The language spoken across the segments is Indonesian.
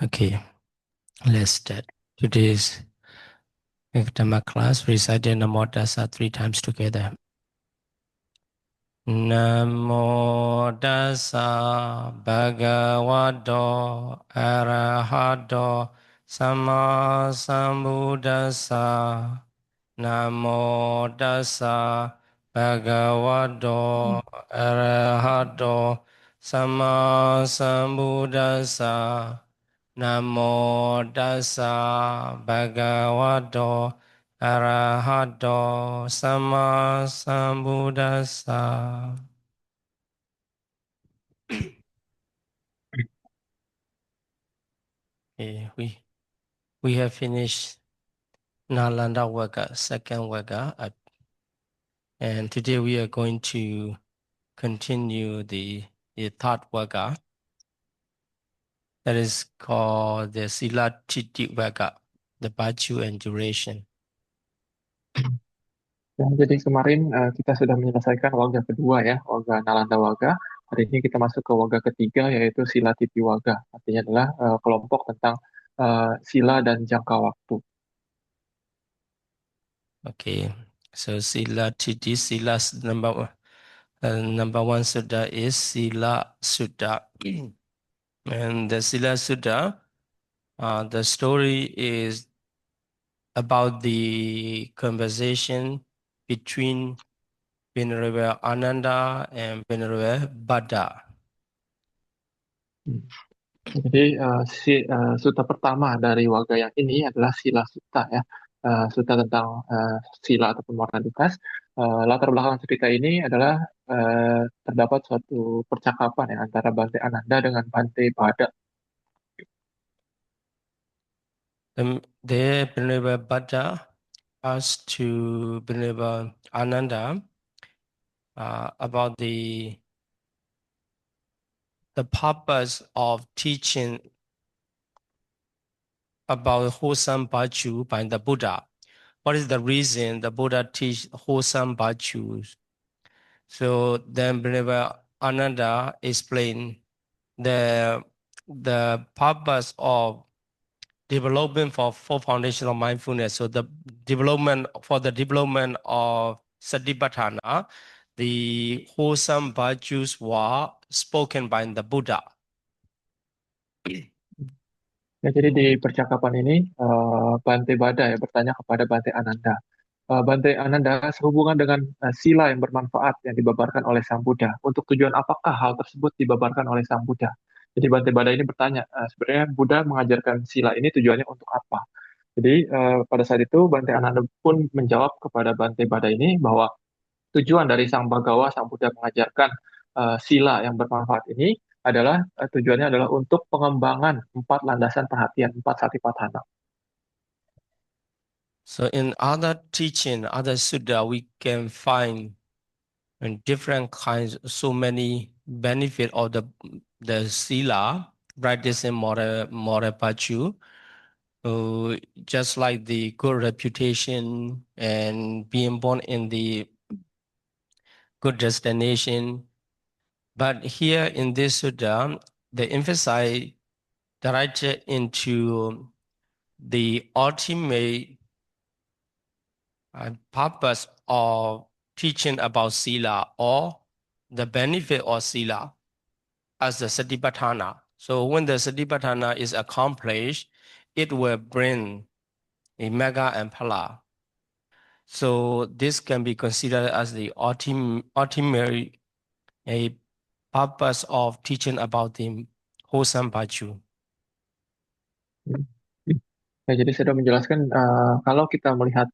Okay, let's start. Today's Dhamma class, recite Namo Tassa 3 times together. Namo Tassa Bhagavato Arahato Sama Sambuddhassa. Namo Tassa Bhagavato Arahato Sama Sambuddhassa. Namo Tassa Bhagavato Arahato Sama Sambuddhassa. Okay, we have finished Nalanda Vagga, second Vagga, and today we are going to continue the third Vagga, that is called the Sila Titi Vagga, the virtue and duration. Ya, jadi kemarin kita sudah menyelesaikan waga kedua ya, waga Nalanda Waga. Hari ini kita masuk ke waga ketiga yaitu Sila Titi Waga. Artinya adalah kelompok tentang sila dan jangka waktu. Okay, so Sila Titi, number one Sutta is Sila Sutta. And the Sila Sutta, the story is about the conversation between Venerable Ananda and Venerable Buddha. Hmm. Jadi sutta pertama dari waga yang ini adalah Sila Sutta ya. Sutta tentang sila ataupun moralitas. Latar belakang cerita ini adalah terdapat suatu percakapan ya antara Bante Ananda dengan Bante Bada. The Venerable Buddha asked to Venerable Ananda about the purpose of teaching about wholesome virtue by the Buddha. What is the reason the Buddha teach wholesome virtues? So then Venerable Ananda explained the purpose of development for four foundation of mindfulness. So the development of Satipatthana, the wholesome virtues were spoken by the Buddha. Ya, jadi di percakapan ini Bante Bada ya bertanya kepada Bante Ananda. Bante Ananda, sehubungan dengan sila yang bermanfaat yang dibabarkan oleh Sang Buddha, untuk tujuan apakah hal tersebut dibabarkan oleh Sang Buddha? Jadi Bante Bada ini bertanya, sebenarnya Buddha mengajarkan sila ini tujuannya untuk apa? Jadi pada saat itu Bante Ananda pun menjawab kepada Bante Bada ini bahwa tujuan dari Sang Bhagawa, Sang Buddha mengajarkan sila yang bermanfaat ini adalah tujuannya adalah untuk pengembangan empat landasan perhatian, empat satipatthana. So in other teaching, other sutta, we can find different kinds, so many benefit of the sila, practicing moral virtue. Just like the good reputation and being born in the good destination. But here in this sutta, they emphasize directed into the ultimate purpose of teaching about sila or the benefit of sila as the satipatthana. So when the satipatthana is accomplished, it will bring a mega and phala. So this can be considered as the ultimate a purpose of teaching about the wholesome virtue. Ya, jadi saya sudah menjelaskan kalau kita melihat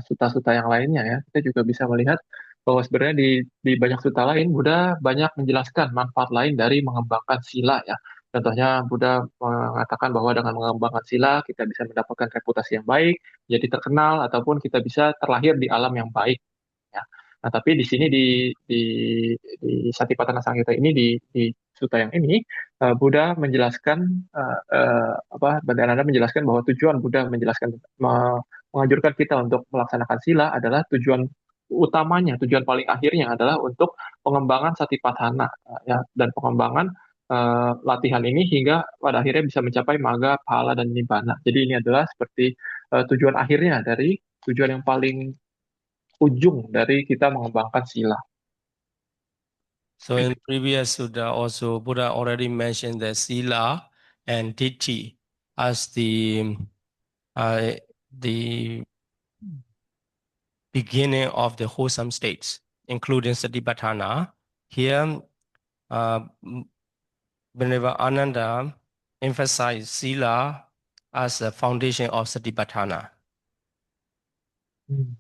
suta-suta yang lainnya ya, kita juga bisa melihat bahwa sebenarnya di banyak suta lain Buddha banyak menjelaskan manfaat lain dari mengembangkan sila ya. Contohnya Buddha mengatakan bahwa dengan mengembangkan sila kita bisa mendapatkan reputasi yang baik, jadi terkenal ataupun kita bisa terlahir di alam yang baik ya. Nah, tapi di sini di Satipatthana Sanghita ini di sutta yang ini Buddha menjelaskan Bante Ananda menjelaskan bahwa tujuan Buddha menganjurkan kita untuk melaksanakan sila adalah tujuan utamanya, tujuan paling akhirnya adalah untuk pengembangan Satipatthana ya dan pengembangan latihan ini hingga pada akhirnya bisa mencapai maga, pahala, dan nibbana. Jadi ini adalah seperti tujuan akhirnya dari tujuan yang paling ujung dari kita mengembangkan sila. So in previous Sutta also Buddha already mentioned the Sila and Ditti as uh, the beginning of the wholesome states, including Satipatthana. Here, uh, Venerable Ananda emphasized Sila as the foundation of Satipatthana. Hmm.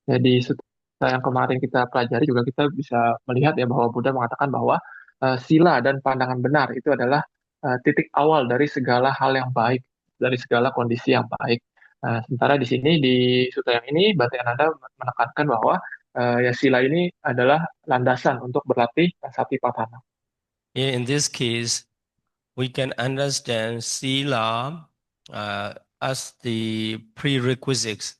Jadi setelah yang kemarin kita pelajari juga kita bisa melihat ya bahwa Buddha mengatakan bahwa sila dan pandangan benar itu adalah titik awal dari segala hal yang baik, dari segala kondisi yang baik. Sementara di sini di sutta yang ini Bhante Ananda menekankan bahwa ya sila ini adalah landasan untuk berlatih satipatthana. In this case, we can understand Sila as the prerequisites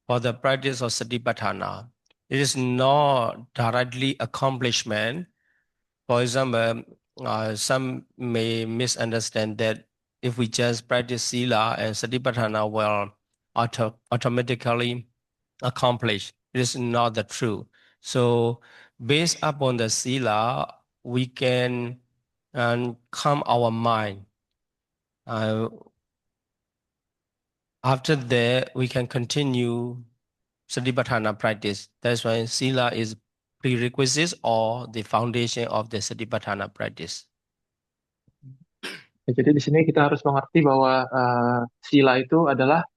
for the practice of Satipatthana. It is not directly accomplishment. For example, some may misunderstand that if we just practice Sila and Satipatthana will automatically accomplish. It is not the truth. So based upon the Sila, we can calm our mind. Uh, After that, we can continue Satipatthana practice. That's why Sila is prerequisites or the foundation of the Satipatthana practice. Ya, jadi di sini kita harus mengerti bahwa sila itu adalah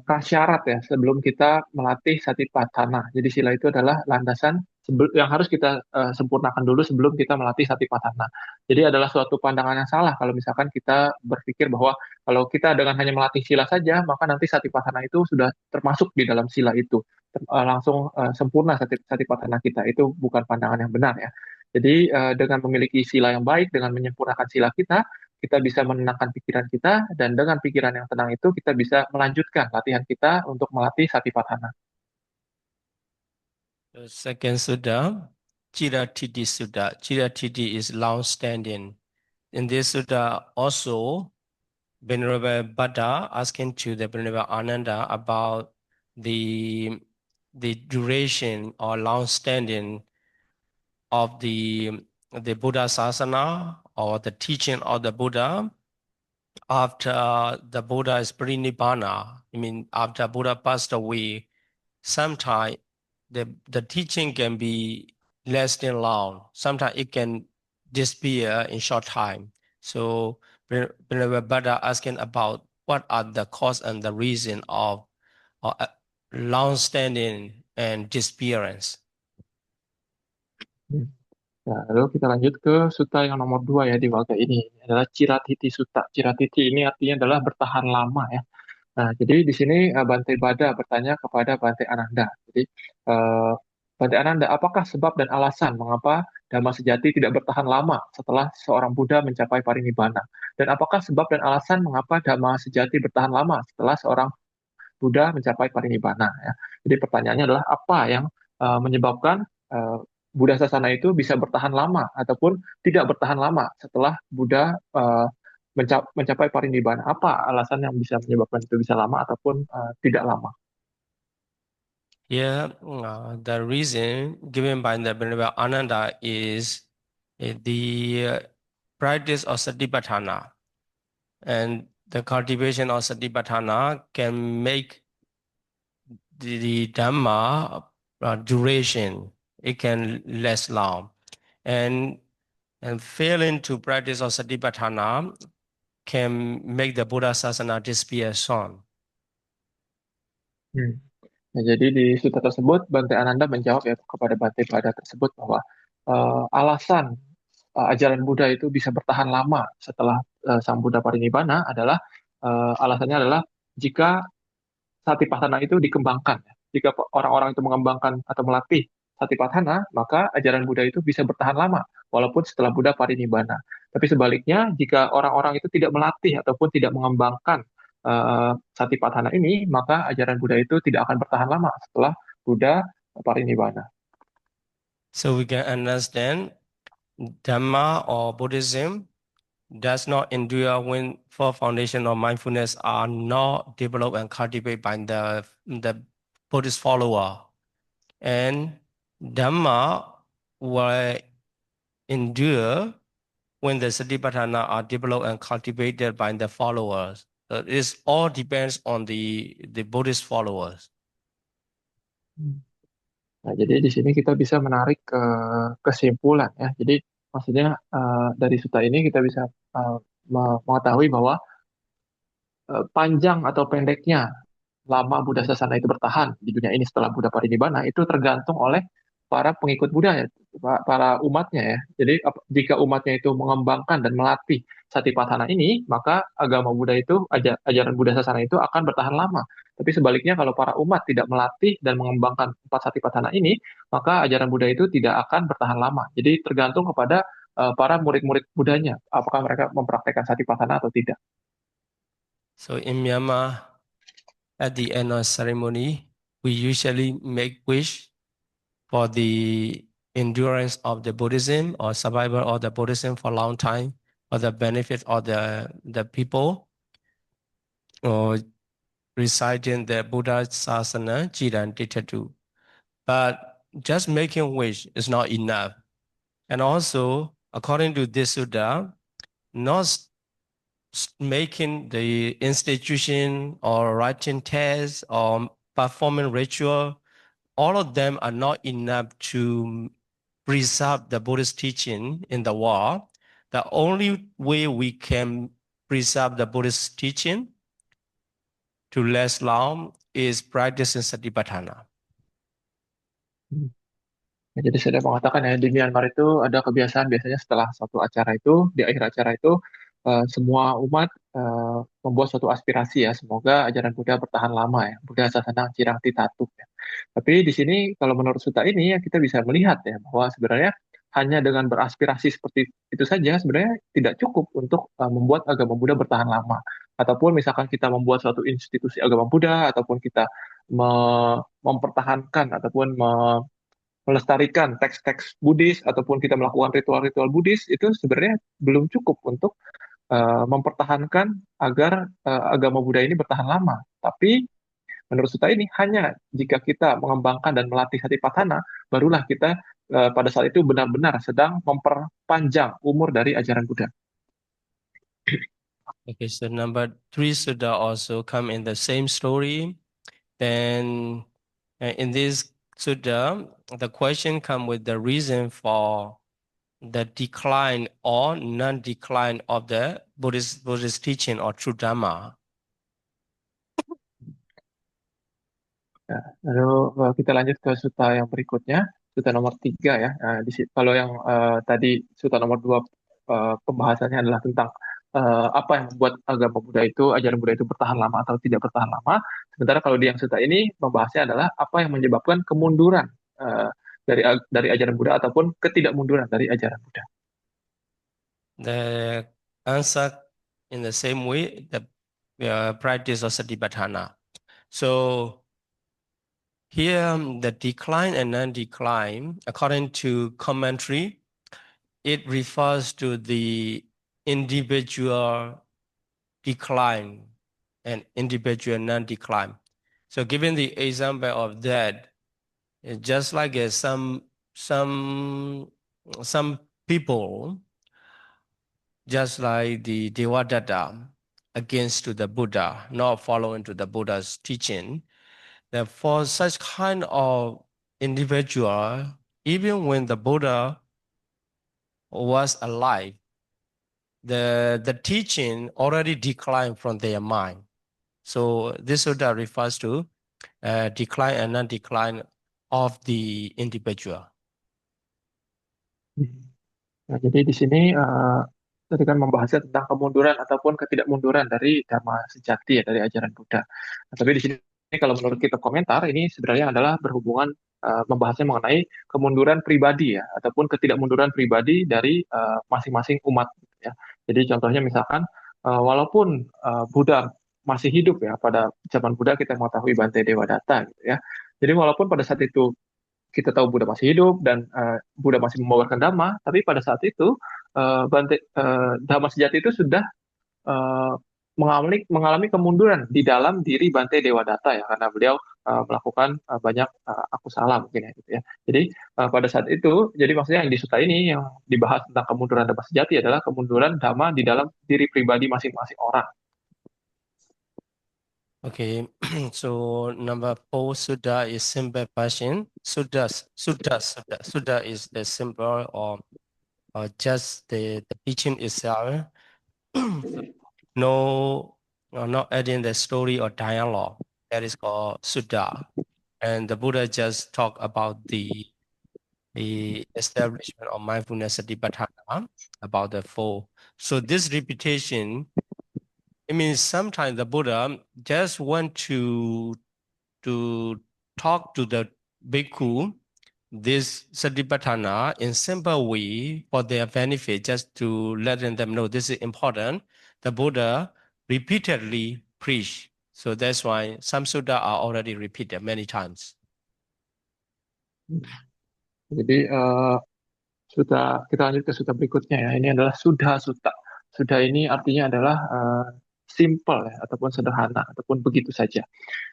prasyarat ya sebelum kita melatih satipatthana. Jadi sila itu adalah landasan yang harus kita sempurnakan dulu sebelum kita melatih satipatthana. Jadi adalah suatu pandangan yang salah kalau misalkan kita berpikir bahwa kalau kita dengan hanya melatih sila saja, maka nanti satipatthana itu sudah termasuk di dalam sila itu. Langsung sempurna satipatthana kita. Itu bukan pandangan yang benar ya. Jadi dengan memiliki sila yang baik, dengan menyempurnakan sila kita bisa menenangkan pikiran kita, dan dengan pikiran yang tenang itu kita bisa melanjutkan latihan kita untuk melatih satipatthana. The second Sutta, Chiratiti Sutta. Chiratiti is long standing. In this Sutta also, Venerable Buddha asking to the Venerable Ananda about the the duration or long standing of the Buddha Sasana or the teaching of the Buddha after the Buddha is pre-nibbana. I mean, after Buddha passed away, sometimes the teaching can be less than long. Sometimes it can disappear in short time. So whenever Buddha asking about what are the cause and the reason of long standing and disappearance. Nah, lalu kita lanjut ke sutta yang nomor 2 ya di warga ini. Ini adalah Ciratiti Sutta. Ciratiti ini artinya adalah bertahan lama ya. Nah, jadi di sini Bante Bada bertanya kepada Bante Ananda. Jadi eh, Bante Ananda, apakah sebab dan alasan mengapa Dhamma sejati tidak bertahan lama setelah seorang Buddha mencapai parinibbana? Dan apakah sebab dan alasan mengapa Dhamma sejati bertahan lama setelah seorang Buddha mencapai parinibbana? Ya. Jadi pertanyaannya adalah apa yang menyebabkan uh, Buddha Sasana itu bisa bertahan lama ataupun tidak bertahan lama setelah Buddha mencapai parinibbana. Apa alasan yang bisa menyebabkan itu bisa lama ataupun tidak lama? Yeah, the reason given by the Venerable Ananda is the practice of Satipatthana. And the cultivation of Satipatthana can make the Dhamma duration, it can last long. And failing to practice of Satipatthana can make the Buddha Sasana disappear soon. Hmm. Nah, jadi di sutta tersebut Bante Ananda menjawab ya kepada Bante Bada tersebut bahwa alasan ajaran Buddha itu bisa bertahan lama setelah Sang Buddha parinibbana adalah alasannya adalah jika satipatthana itu dikembangkan. Jika orang-orang itu mengembangkan atau melatih satipatthana, maka ajaran Buddha itu bisa bertahan lama, walaupun setelah Buddha parinibbana. Tapi sebaliknya, jika orang-orang itu tidak melatih ataupun tidak mengembangkan satipatthana ini, maka ajaran Buddha itu tidak akan bertahan lama setelah Buddha parinibbana. So we can understand Dhamma or Buddhism does not endure when four foundation of mindfulness are not developed and cultivated by the Buddhist follower. And Dhamma will endure when the Satipatthana are developed and cultivated by the followers. It all depends on the Buddhist followers. Nah, jadi di sini kita bisa menarik kesimpulan ya. Jadi maksudnya dari suta ini kita bisa mengetahui bahwa panjang atau pendeknya lama Buddha Sasana itu bertahan di dunia ini setelah Buddha Parinibbana itu tergantung oleh para pengikut Buddha ya, para umatnya ya. Jadi jika umatnya itu mengembangkan dan melatih Satipatthana ini, maka agama Buddha itu, ajaran Buddha Sasana itu akan bertahan lama. Tapi sebaliknya kalau para umat tidak melatih dan mengembangkan empat Satipatthana ini, maka ajaran Buddha itu tidak akan bertahan lama. Jadi tergantung kepada para murid-murid Buddhanya, apakah mereka mempraktekkan Satipatthana atau tidak. So in Myanmar, at the end of ceremony, we usually make wish for the endurance of the Buddhism or survival of the Buddhism for a long time, for the benefit of the people, or reciting the Buddha Sasana, Jiran Ditthatu. But just making wish is not enough. And also, according to this Sutta, not making the institution or writing tests or performing ritual, all of them are not enough to preserve the Buddhist teaching in the world. The only way we can preserve the Buddhist teaching to last long is practicing Satipatthana. Ya, jadi saya mengatakan ya di Myanmar itu ada kebiasaan biasanya setelah satu acara itu, di akhir acara itu semua umat membuat suatu aspirasi ya, semoga ajaran Buddha bertahan lama ya, Buddha Sasana Cirang Titatuk ya. Tapi di sini kalau menurut Sutta ini ya kita bisa melihat ya bahwa sebenarnya hanya dengan beraspirasi seperti itu saja sebenarnya tidak cukup untuk membuat agama Buddha bertahan lama. Ataupun misalkan kita membuat suatu institusi agama Buddha ataupun kita mempertahankan ataupun melestarikan teks-teks Buddhis ataupun kita melakukan ritual-ritual Buddhis itu sebenarnya belum cukup untuk mempertahankan agar agama Buddha ini bertahan lama. Tapi menurut Sutta ini hanya jika kita mengembangkan dan melatih Satipatthana, barulah kita pada saat itu benar-benar sedang memperpanjang umur dari ajaran Buddha. Okay, so number 3 Sutta also come in the same story. Then in this Sutta, the question come with the reason for the decline or non-decline of the Buddhist teaching or true Dhamma. Ya, lalu kita lanjut ke Sutta yang berikutnya, Sutta nomor 3 ya. Nah, kalau yang tadi Sutta nomor 2 pembahasannya adalah tentang apa yang membuat agama Buddha itu, ajaran Buddha itu bertahan lama atau tidak bertahan lama. Sementara kalau di yang Sutta ini membahasnya adalah apa yang menyebabkan kemunduran dari ajaran Buddha ataupun ketidakmunduran dari ajaran Buddha. The answer in the same way, the practice of Satipatthana. So here, the decline and non-decline, according to commentary, it refers to the individual decline and individual non-decline. So given the example of that, just like some people, just like the Devadatta against to the Buddha, not following to the Buddha's teaching, that for such kind of individual, even when the Buddha was alive, the teaching already declined from their mind. So this Sutta refers to decline and non-decline of the individual. Nah, jadi di sini tadi kan membahasnya tentang kemunduran ataupun ketidakmunduran dari Dhamma sejati ya, dari ajaran Buddha. Nah, tapi di sini kalau menurut kita komentar ini sebenarnya adalah berhubungan membahasnya mengenai kemunduran pribadi ya ataupun ketidakmunduran pribadi dari masing-masing umat ya. Jadi contohnya misalkan walaupun Buddha masih hidup ya pada zaman Buddha kita mengetahui Bante Devadatta gitu ya. Jadi walaupun pada saat itu kita tahu Buddha masih hidup dan Buddha masih membawakan Dhamma, tapi pada saat itu Dhamma sejati itu sudah eh, mengalami kemunduran di dalam diri Bante Dewadatta ya karena beliau melakukan banyak aku salah mungkin ya gitu ya. Jadi pada saat itu jadi maksudnya yang di suta ini yang dibahas tentang kemunduran Dhamma sejati adalah kemunduran Dhamma di dalam diri pribadi masing-masing orang. Okay, so number 4 Sutta is simple version. Sutta is the simple or just the teaching itself. So no, not adding the story or dialogue. That is called Sutta. And the Buddha just talk about the establishment of mindfulness satipatthana, about the four. So this repetition, it means sometimes the Buddha just want to talk to the bhikkhu this satipatthana in simple way for their benefit, just to letting them know this is important. The Buddha repeatedly preach. So that's why some sutta are already repeated many times. Jadi kita lanjut ke suta berikutnya ya. Ini adalah Sudha Sutta. Sudha ini artinya adalah simple ya, ataupun sederhana, ataupun begitu saja.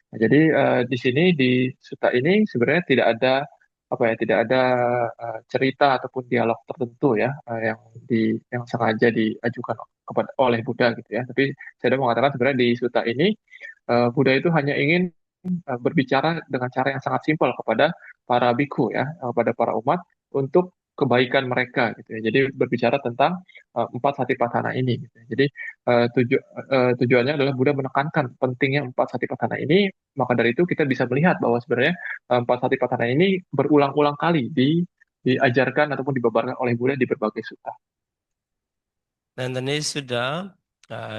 Nah, jadi di sini di suta ini sebenarnya tidak ada apa ya, tidak ada cerita ataupun dialog tertentu ya yang sengaja diajukan kepada oleh Buddha gitu ya. Tapi saya mau mengatakan sebenarnya di suta ini Buddha itu hanya ingin berbicara dengan cara yang sangat simpel kepada para bhikkhu ya, kepada para umat untuk kebaikan mereka gitu ya. Jadi berbicara tentang empat satipatthana ini gitu ya. Jadi tujuannya adalah Buddha menekankan pentingnya empat satipatthana ini. Maka dari itu kita bisa melihat bahwa sebenarnya empat satipatthana ini berulang-ulang kali diajarkan ataupun dibabarkan oleh Buddha di berbagai sutta. Then the next sutta,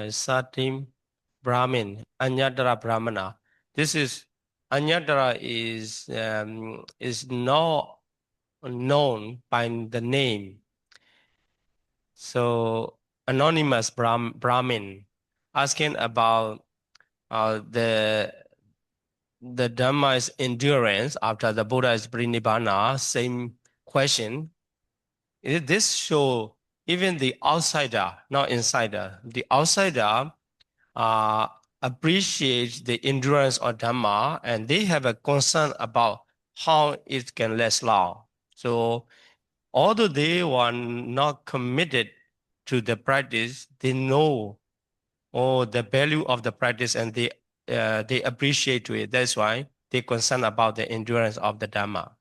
Satim Brahmin, Anyadara Brahmana. This is Anyadara is not known by the name. So anonymous Brahmin asking about the Dhamma's endurance after the Buddha's Nibbana, same question. This show even the outsider, not insider, the outsider appreciate the endurance of Dhamma and they have a concern about how it can last long. So although they were not committed to the practice, they know the value of the practice and they appreciate to it. That's why they concern about the endurance of the Dhamma.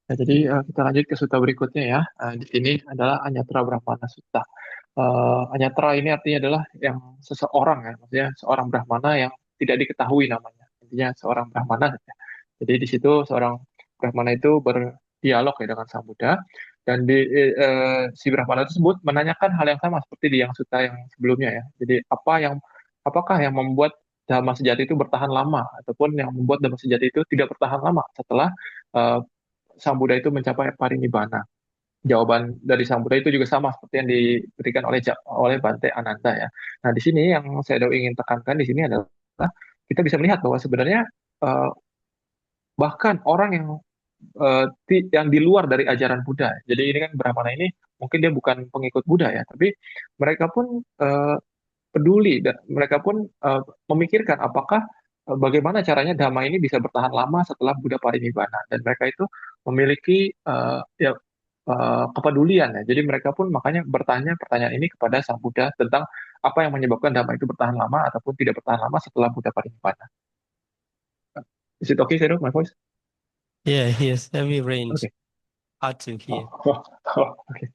Nah, jadi kita lanjut ke sutta berikutnya ya. Di sini adalah Anyatra Brahmana Sutta. Anyatra ini artinya adalah yang seseorang ya, maksudnya seorang Brahmana yang tidak diketahui namanya. Intinya seorang Brahmana. Ya. Jadi di situ seorang Brahmana itu berdialog ya dengan Sang Buddha dan si Brahmana tersebut menanyakan hal yang sama seperti di yang sutta yang sebelumnya ya. Jadi apakah yang membuat Dhamma sejati itu bertahan lama ataupun yang membuat Dhamma sejati itu tidak bertahan lama setelah eh, Sang Buddha itu mencapai parinibbana. Jawaban dari Sang Buddha itu juga sama seperti yang diberikan oleh Bante Ananda ya. Nah, di sini yang saya ingin tekankan di sini adalah kita bisa melihat bahwa sebenarnya eh, bahkan orang yang di luar dari ajaran Buddha. Jadi ini kan Brahmana ini mungkin dia bukan pengikut Buddha ya, tapi mereka pun peduli dan mereka pun memikirkan apakah bagaimana caranya Dhamma ini bisa bertahan lama setelah Buddha parinibbana dan mereka itu memiliki kepedulian ya. Jadi mereka pun makanya bertanya pertanyaan ini kepada Sang Buddha tentang apa yang menyebabkan Dhamma itu bertahan lama ataupun tidak bertahan lama setelah Buddha parinibbana. Is it okay, Seno, my voice? Yeah, yes, heavy range, Okay. hard to hear. Okay.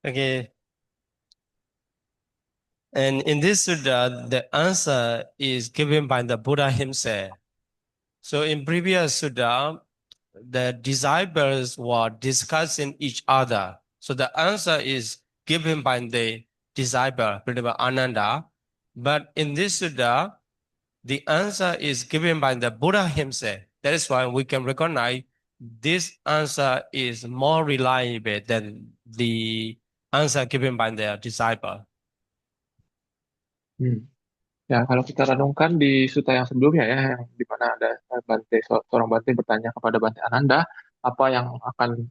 Okay, and in this sutta, the answer is given by the Buddha himself. So in previous sutta, the disciples were discussing each other. So the answer is given by the disciple, Ananda. But in this sutta, the answer is given by the Buddha himself. That is why we can recognize this answer is more reliable than the answer given by the disciple. Hmm. Ya, kalau kita renungkan di sutta yang sebelumnya ya, yang di mana ada seorang Bante bertanya kepada Bante Ananda, apa yang akan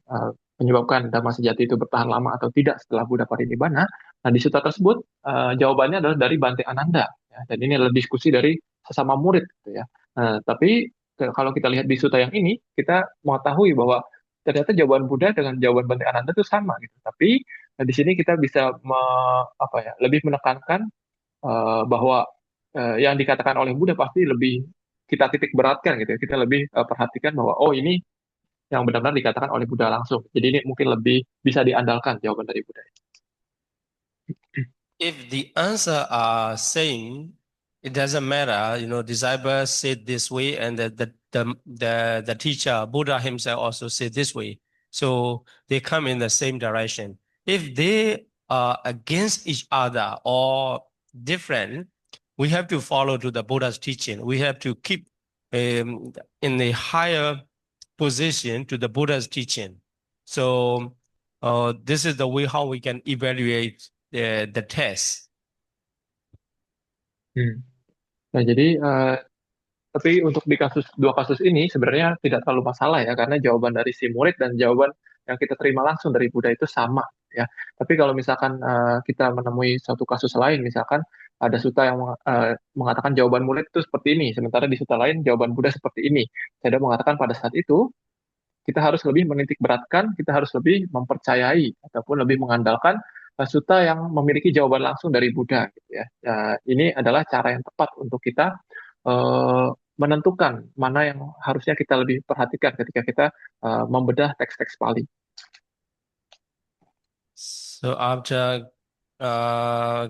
menyebabkan Dhamma sejati itu bertahan lama atau tidak setelah Buddha Parinibbana. Nah, di sutta tersebut jawabannya adalah dari Bante Ananda, ya, dan ini adalah diskusi dari sesama murid, gitu ya. Tapi kalau kita lihat di sutta yang ini, kita mengetahui bahwa ternyata jawaban Buddha dengan jawaban Bante Ananda itu sama, gitu. Tapi di sini kita bisa apa ya, lebih menekankan bahwa yang dikatakan oleh Buddha pasti lebih kita titik beratkan gitu ya. Kita lebih perhatikan bahwa oh ini yang benar-benar dikatakan oleh Buddha langsung. Jadi ini mungkin lebih bisa diandalkan jawaban dari Buddha. If the answer are same, it doesn't matter. Disciple said this way, and the teacher Buddha himself also said this way. So they come in the same direction. If they are against each other or different, we have to follow to the Buddha's teaching. We have to keep in a higher position to the Buddha's teaching. So this is the way how we can evaluate the test. Hmm. Nah, jadi tapi untuk di dua kasus ini sebenarnya tidak terlalu masalah ya, karena jawaban dari si murid dan jawaban yang kita terima langsung dari Buddha itu sama ya. Tapi kalau misalkan kita menemui suatu kasus lain, misalkan ada sutta yang mengatakan jawaban murid itu seperti ini, sementara di sutta lain jawaban Buddha seperti ini. Saya mengatakan pada saat itu kita harus lebih menitik beratkan, kita harus lebih mempercayai ataupun lebih mengandalkan sutta yang memiliki jawaban langsung dari Buddha gitu ya. Ini adalah cara yang tepat untuk kita menentukan mana yang harusnya kita lebih perhatikan ketika kita membedah teks-teks Pali. So after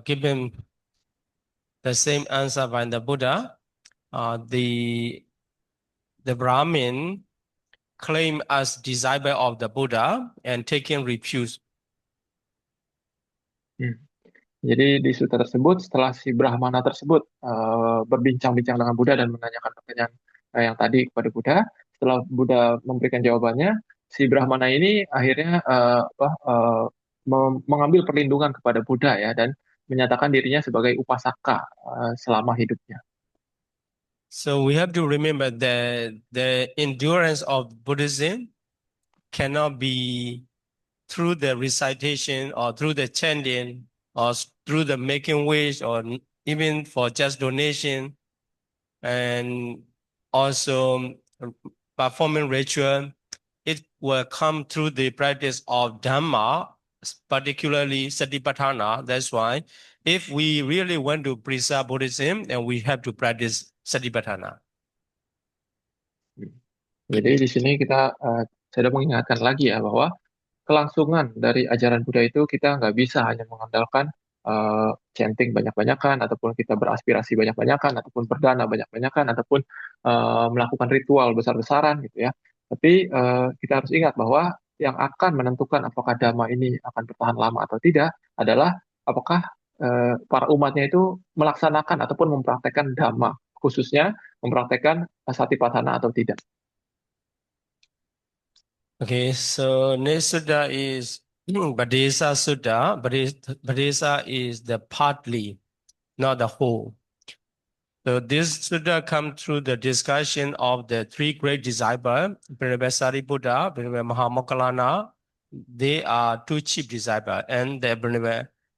giving the same answer by the Buddha, the Brahmin claim as disciple of the Buddha and taking refuge. Hmm. Jadi di sutta tersebut, setelah si Brahmana tersebut berbincang-bincang dengan Buddha dan menanyakan pertanyaan yang tadi kepada Buddha, setelah Buddha memberikan jawabannya, si Brahmana ini akhirnya mengambil perlindungan kepada Buddha ya, dan menyatakan dirinya sebagai upasaka selama hidupnya. So we have to remember that the endurance of Buddhism cannot be through the recitation or through the chanting or through the making wish or even for just donation and also performing ritual. It will come through the practice of Dhamma, particularly Satipatthana. That's why if we really want to preserve Buddhism, then we have to practice Satipatthana. Jadi di sini saya mengingatkan lagi ya bahwa kelangsungan dari ajaran Buddha itu kita nggak bisa hanya mengandalkan chanting banyak-banyakan, ataupun kita beraspirasi banyak-banyakan, ataupun berdana banyak-banyakan, ataupun melakukan ritual besar-besaran gitu ya. Tapi kita harus ingat bahwa yang akan menentukan apakah dhamma ini akan bertahan lama atau tidak adalah apakah para umatnya itu melaksanakan ataupun mempraktekkan dhamma, khususnya mempraktekkan satipatthana atau tidak. Okay, so next sutta is Badesa Sutta. Badesa is the partly, not the whole. So this sutta comes through the discussion of the three great disciples, Sariputta, Buddha, Mahamokkallana. They are two chief disciples, and the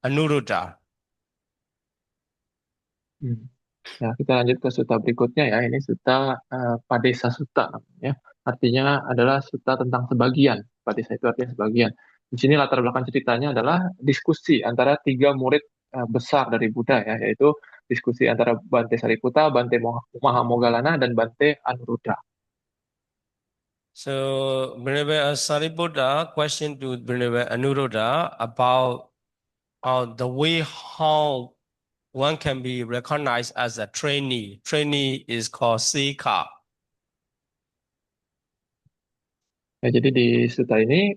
Anuruddha. Hmm. Ya, kita lanjut ke sutta berikutnya ya. Ini sutta Padesa Sutta namanya. Artinya adalah sutta tentang sebagian. Padesa itu artinya sebagian. Di sini latar belakang ceritanya adalah diskusi antara tiga murid besar dari Buddha ya, yaitu diskusi antara Bante Sariputta, Bante Mahamoggallana, dan Bante Anuruddha. So Bhrinava Sariputta questioned to Bhrinava Anuruddha about the way how one can be recognized as a trainee. Trainee is called Sika. Ya, jadi di sutta ini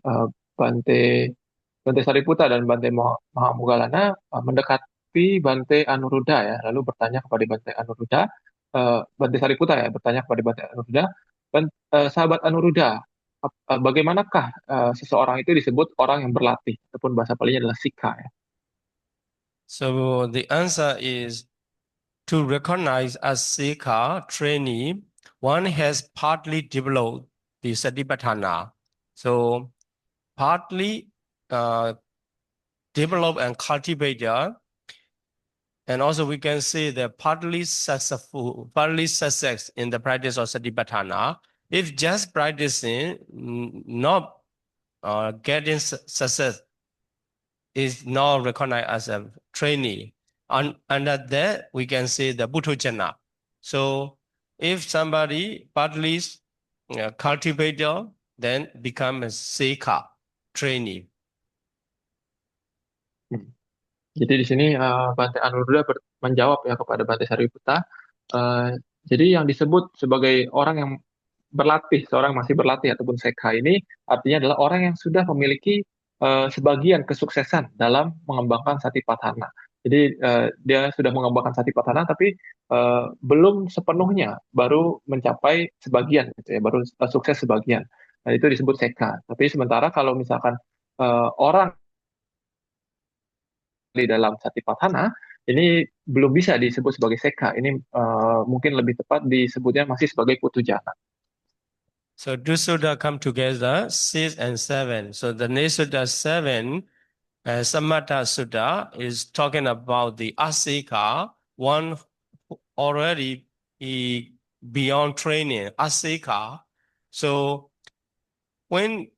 Bante Bante Sariputta dan Bante Mahamoggallana mendekati Bante Anuruddha ya, lalu bertanya kepada Bante Anuruddha, Bante Sariputta ya bertanya kepada Bante Anuruddha, sahabat Anuruddha, bagaimanakah seseorang itu disebut orang yang berlatih, ataupun bahasa palingnya adalah Sika ya. So the answer is To recognize a Sikha trainee, one has partly developed the Satipatthana. So partly develop and cultivated, and also we can say that partly successful, partly success in the practice of Satipatthana. If just practicing, not getting success is not recognized as a trainee. Under that, we can say the Buddhojana. So if somebody partly cultivator, then become a Sikha trainee. Jadi di sini Bante Anuruddha menjawab ya kepada Bante Sariputta. Eh, jadi yang disebut sebagai orang yang berlatih, seorang masih berlatih ataupun sekha ini artinya adalah orang yang sudah memiliki sebagian kesuksesan dalam mengembangkan satipatthana. Jadi dia sudah mengembangkan satipatthana tapi belum sepenuhnya, baru mencapai sebagian gitu ya, baru sukses sebagian. Nah, itu disebut sekha. Tapi sementara kalau misalkan orang di dalam satipatthana ini belum bisa disebut sebagai sekha. Ini mungkin lebih tepat disebutnya masih sebagai putujana. So two sutta come together, 6 and 7. So the next sutta 7, Samatha Sutta, is talking about the Asika, one who already beyond training, Asika. So when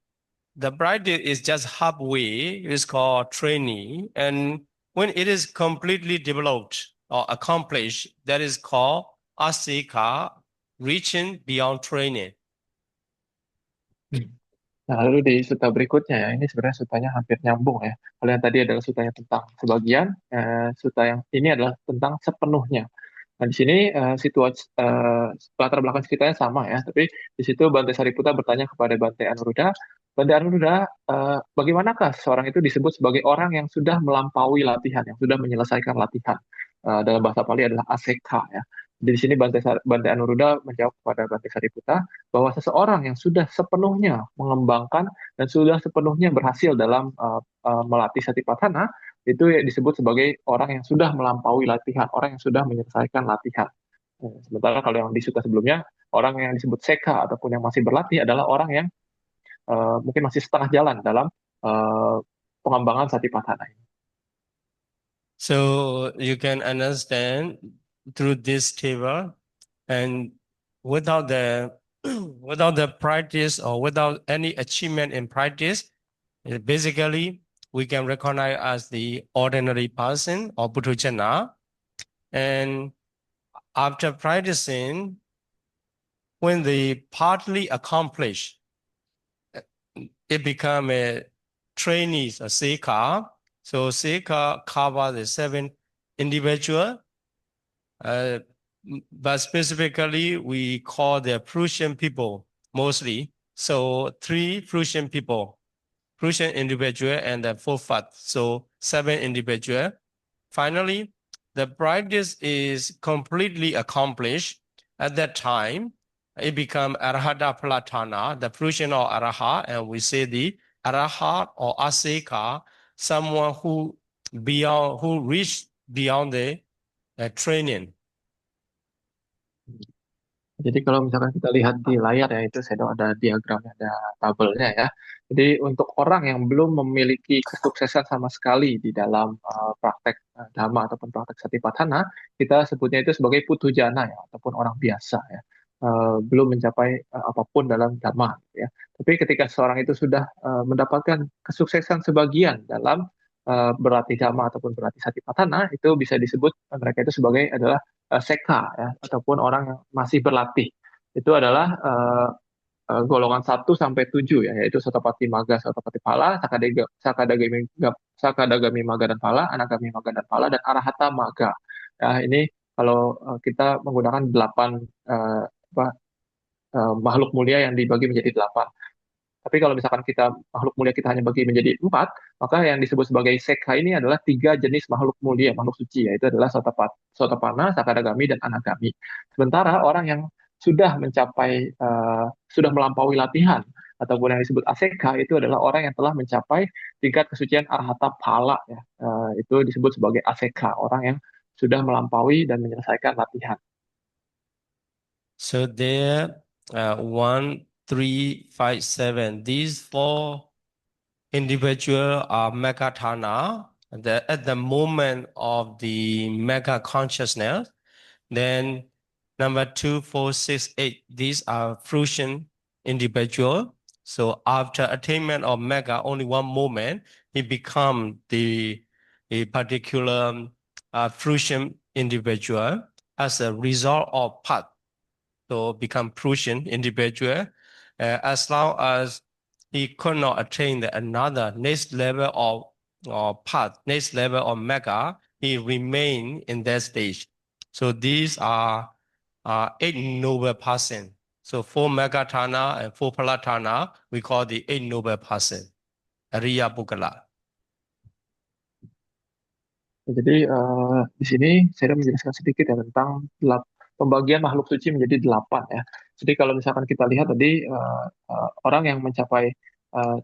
the practice is just halfway, it is called training. And when it is completely developed or accomplished, that is called Asika, reaching beyond training. Nah, lalu di suta berikutnya ya, ini sebenarnya sutanya hampir nyambung ya. Kalau yang tadi adalah sutanya tentang sebagian, suta yang ini adalah tentang sepenuhnya. Nah, di sini situasi latar belakang ceritanya sama ya, tapi di situ Bante Sariputta bertanya kepada Bante Anuruddha, Bante Anuruddha, bagaimanakah seorang itu disebut sebagai orang yang sudah melampaui latihan, yang sudah menyelesaikan latihan? Dalam bahasa Pali adalah asekha ya. Di sini Bante Anuruddha menjawab kepada Bante Sariputta bahwa seseorang yang sudah sepenuhnya mengembangkan dan sudah sepenuhnya berhasil dalam melatih satipatthana itu disebut sebagai orang yang sudah melampaui latihan, orang yang sudah menyelesaikan latihan. Sementara kalau yang di suta sebelumnya, orang yang disebut sekha ataupun yang masih berlatih adalah orang yang mungkin masih setengah jalan dalam uh, pengembangan satipatthana ini. So you can understand through this table, and without the without the practice or without any achievement in practice, basically we can recognize as the ordinary person or Puthujjana. And after practicing, when they partly accomplish, it become a trainee, a Sikha. So Sikha cover the 7 individual, but specifically we call the Prussian people mostly. So 3 Prussian people, Prussian individual and the 4th. So 7 individual. Finally, the practice is completely accomplished. At that time, it become Arahata Palatana, the fruition of Arahat, and we say the Arahat or Aseka, someone who reached beyond the training. Jadi kalau misalkan kita lihat di layar ya, itu saya ada diagramnya, ada tabelnya ya. Jadi untuk orang yang belum memiliki kesuksesan sama sekali di dalam praktek dhamma ataupun praktek satipatthana, kita sebutnya itu sebagai putujana ya, ataupun orang biasa ya. Belum mencapai apapun dalam dhamma gitu ya. Tapi ketika seorang itu sudah mendapatkan kesuksesan sebagian dalam berlatih dhamma ataupun berlatih satipatthana, itu bisa disebut mereka itu sebagai adalah sekha ya, ataupun orang yang masih berlatih. Itu adalah golongan 1 sampai 7 ya, yaitu Sotapati Maga, Sotapati Pala, Sakadagami Maga dan Pala, Anagami Maga dan Pala, dan Arahata Maga. Ya, ini kalau kita menggunakan 8 apa, makhluk mulia yang dibagi menjadi 8. Tapi kalau misalkan kita makhluk mulia kita hanya bagi menjadi 4, maka yang disebut sebagai sekha ini adalah 3 jenis makhluk mulia, makhluk suci, yaitu adalah Sotapana, Sakadagami, dan Anagami. Sementara orang yang sudah mencapai, sudah melampaui latihan, ataupun yang disebut asekha, itu adalah orang yang telah mencapai tingkat kesucian arhata pala, ya. Itu disebut sebagai asekha, orang yang sudah melampaui dan menyelesaikan latihan. So there, 1, 3, 5, 7. These four individual are megatana. At the moment of the mega consciousness, then number 2, 4, 6, 8. These are fruition individual. So after attainment of mega, only one moment, he become the a particular fruition individual as a result of path. So become Prussian individual, as long as he could not attain another next level of or path, next level of mega, he remain in that stage. So these are eight noble person. So four megatana and four palatana, we call the eight noble person, Ariya Pugala. Jadi di sini saya menjelaskan sedikit ya tentang pembagian makhluk suci menjadi 8 ya. Jadi kalau misalkan kita lihat tadi orang yang mencapai eh,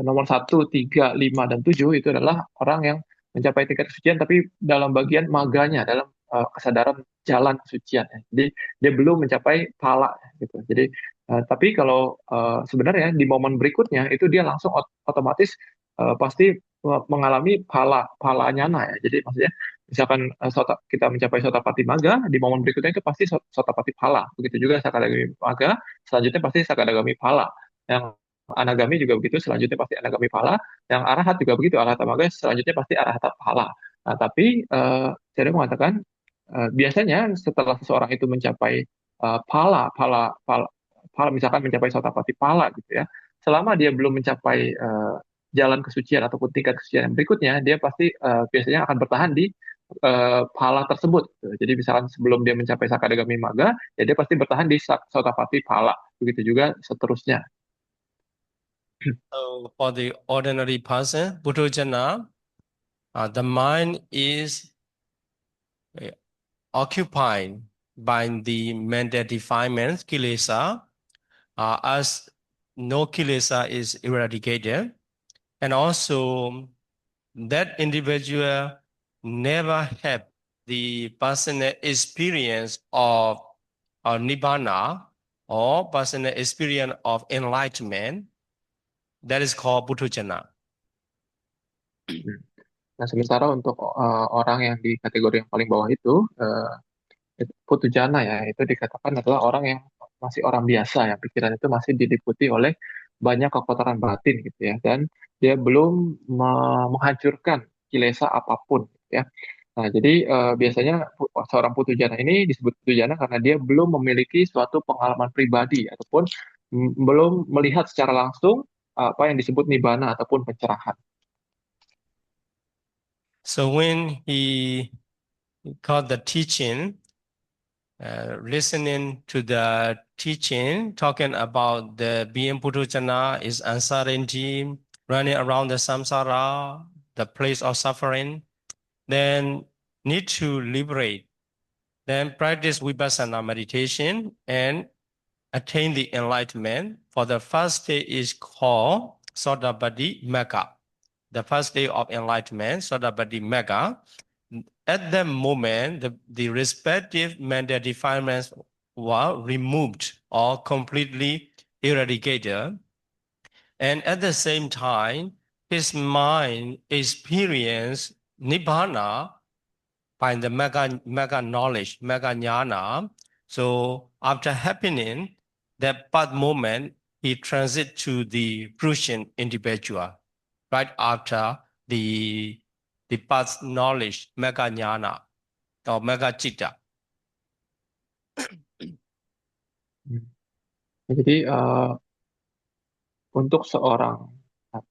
nomor 1, 3, 5, dan 7 itu adalah orang yang mencapai tingkat kesucian tapi dalam bagian maganya, dalam kesadaran jalan kesucian ya. Jadi dia belum mencapai pala ya, gitu. Jadi tapi kalau sebenarnya di momen berikutnya itu dia langsung otomatis pasti mengalami pala nyana ya. Jadi maksudnya misalkan kita mencapai sotapati maga, di momen berikutnya itu pasti sotapati pala. Begitu juga sakadagami maga, selanjutnya pasti sakadagami pala. Yang anagami juga begitu, selanjutnya pasti anagami pala. Yang arahat juga begitu, arahat maga selanjutnya pasti arahat pala. Nah, tapi saya mengatakan biasanya setelah seseorang itu mencapai pala, misalkan mencapai sotapati pala gitu ya, selama dia belum mencapai jalan kesucian ataupun tingkat kesucian yang berikutnya, dia pasti biasanya akan bertahan di pala tersebut. Gitu. Jadi misalkan sebelum dia mencapai sakadagami maga, ya dia pasti bertahan di sotapati pala. Begitu juga seterusnya. So for the ordinary person, Buddhajana, the mind is occupied by the mental defilements, kilesa, as no kilesa is eradicated. And also that individual never have the personal experience of nibbana or personal experience of enlightenment. That is called Buddhajana. Nah, sementara untuk orang yang di kategori yang paling bawah itu, Putujana ya, itu dikatakan adalah orang yang masih orang biasa ya, pikiran itu masih diliputi oleh banyak kekotoran batin gitu ya, dan dia belum menghancurkan kilesa apapun gitu ya. Nah, jadi biasanya seorang putujana ini disebut putujana karena dia belum memiliki suatu pengalaman pribadi ataupun belum melihat secara langsung apa yang disebut nibbana ataupun pencerahan. So when he got the teaching, listening to the teaching, talking about the being Puthujana is uncertainty, running around the samsara, the place of suffering, then need to liberate. Then practice vipassana meditation and attain the enlightenment. For the first day is called Sodapati Magga. The first day of enlightenment, Sodapati Magga. At that moment, the respective mental defilements were removed or completely eradicated. And at the same time, his mind experienced Nibbana by the mega knowledge, mega jnana. So after happening, that path moment, he transit to the Prussian individual right after the path knowledge, mega jnana or mega citta. Jadi untuk seorang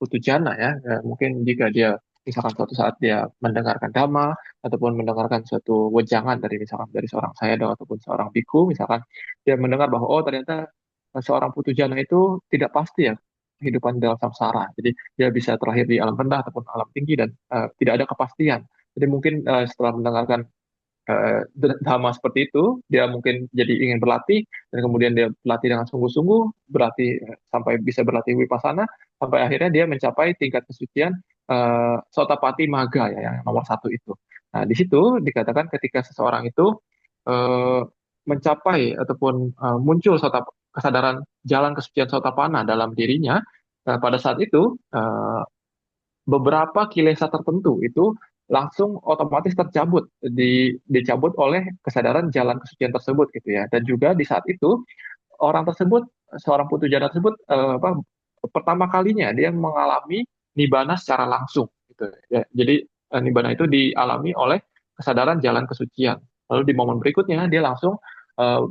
putujana ya, mungkin jika dia misalkan suatu saat dia mendengarkan dhamma ataupun mendengarkan suatu wejangan dari misalkan dari seorang sayadaw ataupun seorang biku, misalkan dia mendengar bahwa oh ternyata seorang putujana itu tidak pasti ya kehidupan dalam samsara. Jadi dia bisa terlahir di alam rendah ataupun alam tinggi dan tidak ada kepastian. Jadi mungkin setelah mendengarkan sama seperti itu, dia mungkin jadi ingin berlatih, dan kemudian dia berlatih dengan sungguh-sungguh, berlatih sampai bisa berlatih wipasana, sampai akhirnya dia mencapai tingkat kesucian Sotapati Maga ya, yang nomor 1 itu. Nah, di situ dikatakan ketika seseorang itu eh, mencapai ataupun muncul kesadaran jalan kesucian Sotapana dalam dirinya, pada saat itu beberapa kilesa tertentu itu langsung otomatis dicabut oleh kesadaran jalan kesucian tersebut gitu ya. Dan juga di saat itu orang tersebut, seorang putu jana tersebut pertama kalinya dia mengalami nibbana secara langsung gitu ya. Jadi nibbana itu dialami oleh kesadaran jalan kesucian. Lalu di momen berikutnya dia langsung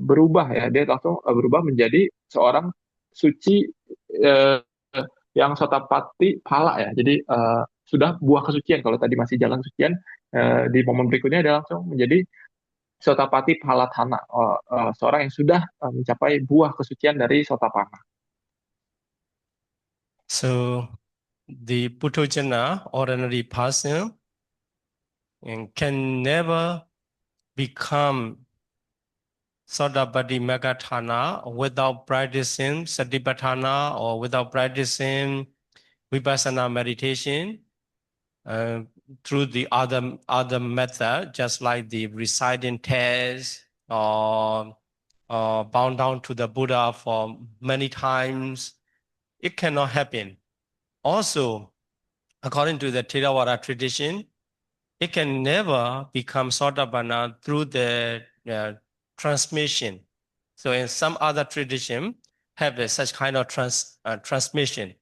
berubah ya, dia langsung berubah menjadi seorang suci eh, yang sotapati pala ya. Jadi sudah buah kesucian. Kalau tadi masih jalan kesucian, di momen berikutnya dia langsung menjadi Sotapati Phalatthana, seorang yang sudah mencapai buah kesucian dari Sotapana. So the Puthojana, ordinary person, and can never become Sodapati Megathana without practicing Satipatthana or without practicing Vipassana meditation uh, through the other method, just like the reciting text or bound down to the Buddha for many times. It cannot happen. Also, according to the Theravada tradition, it can never become Sotapanna through the transmission. So in some other tradition, have such kind of transmission.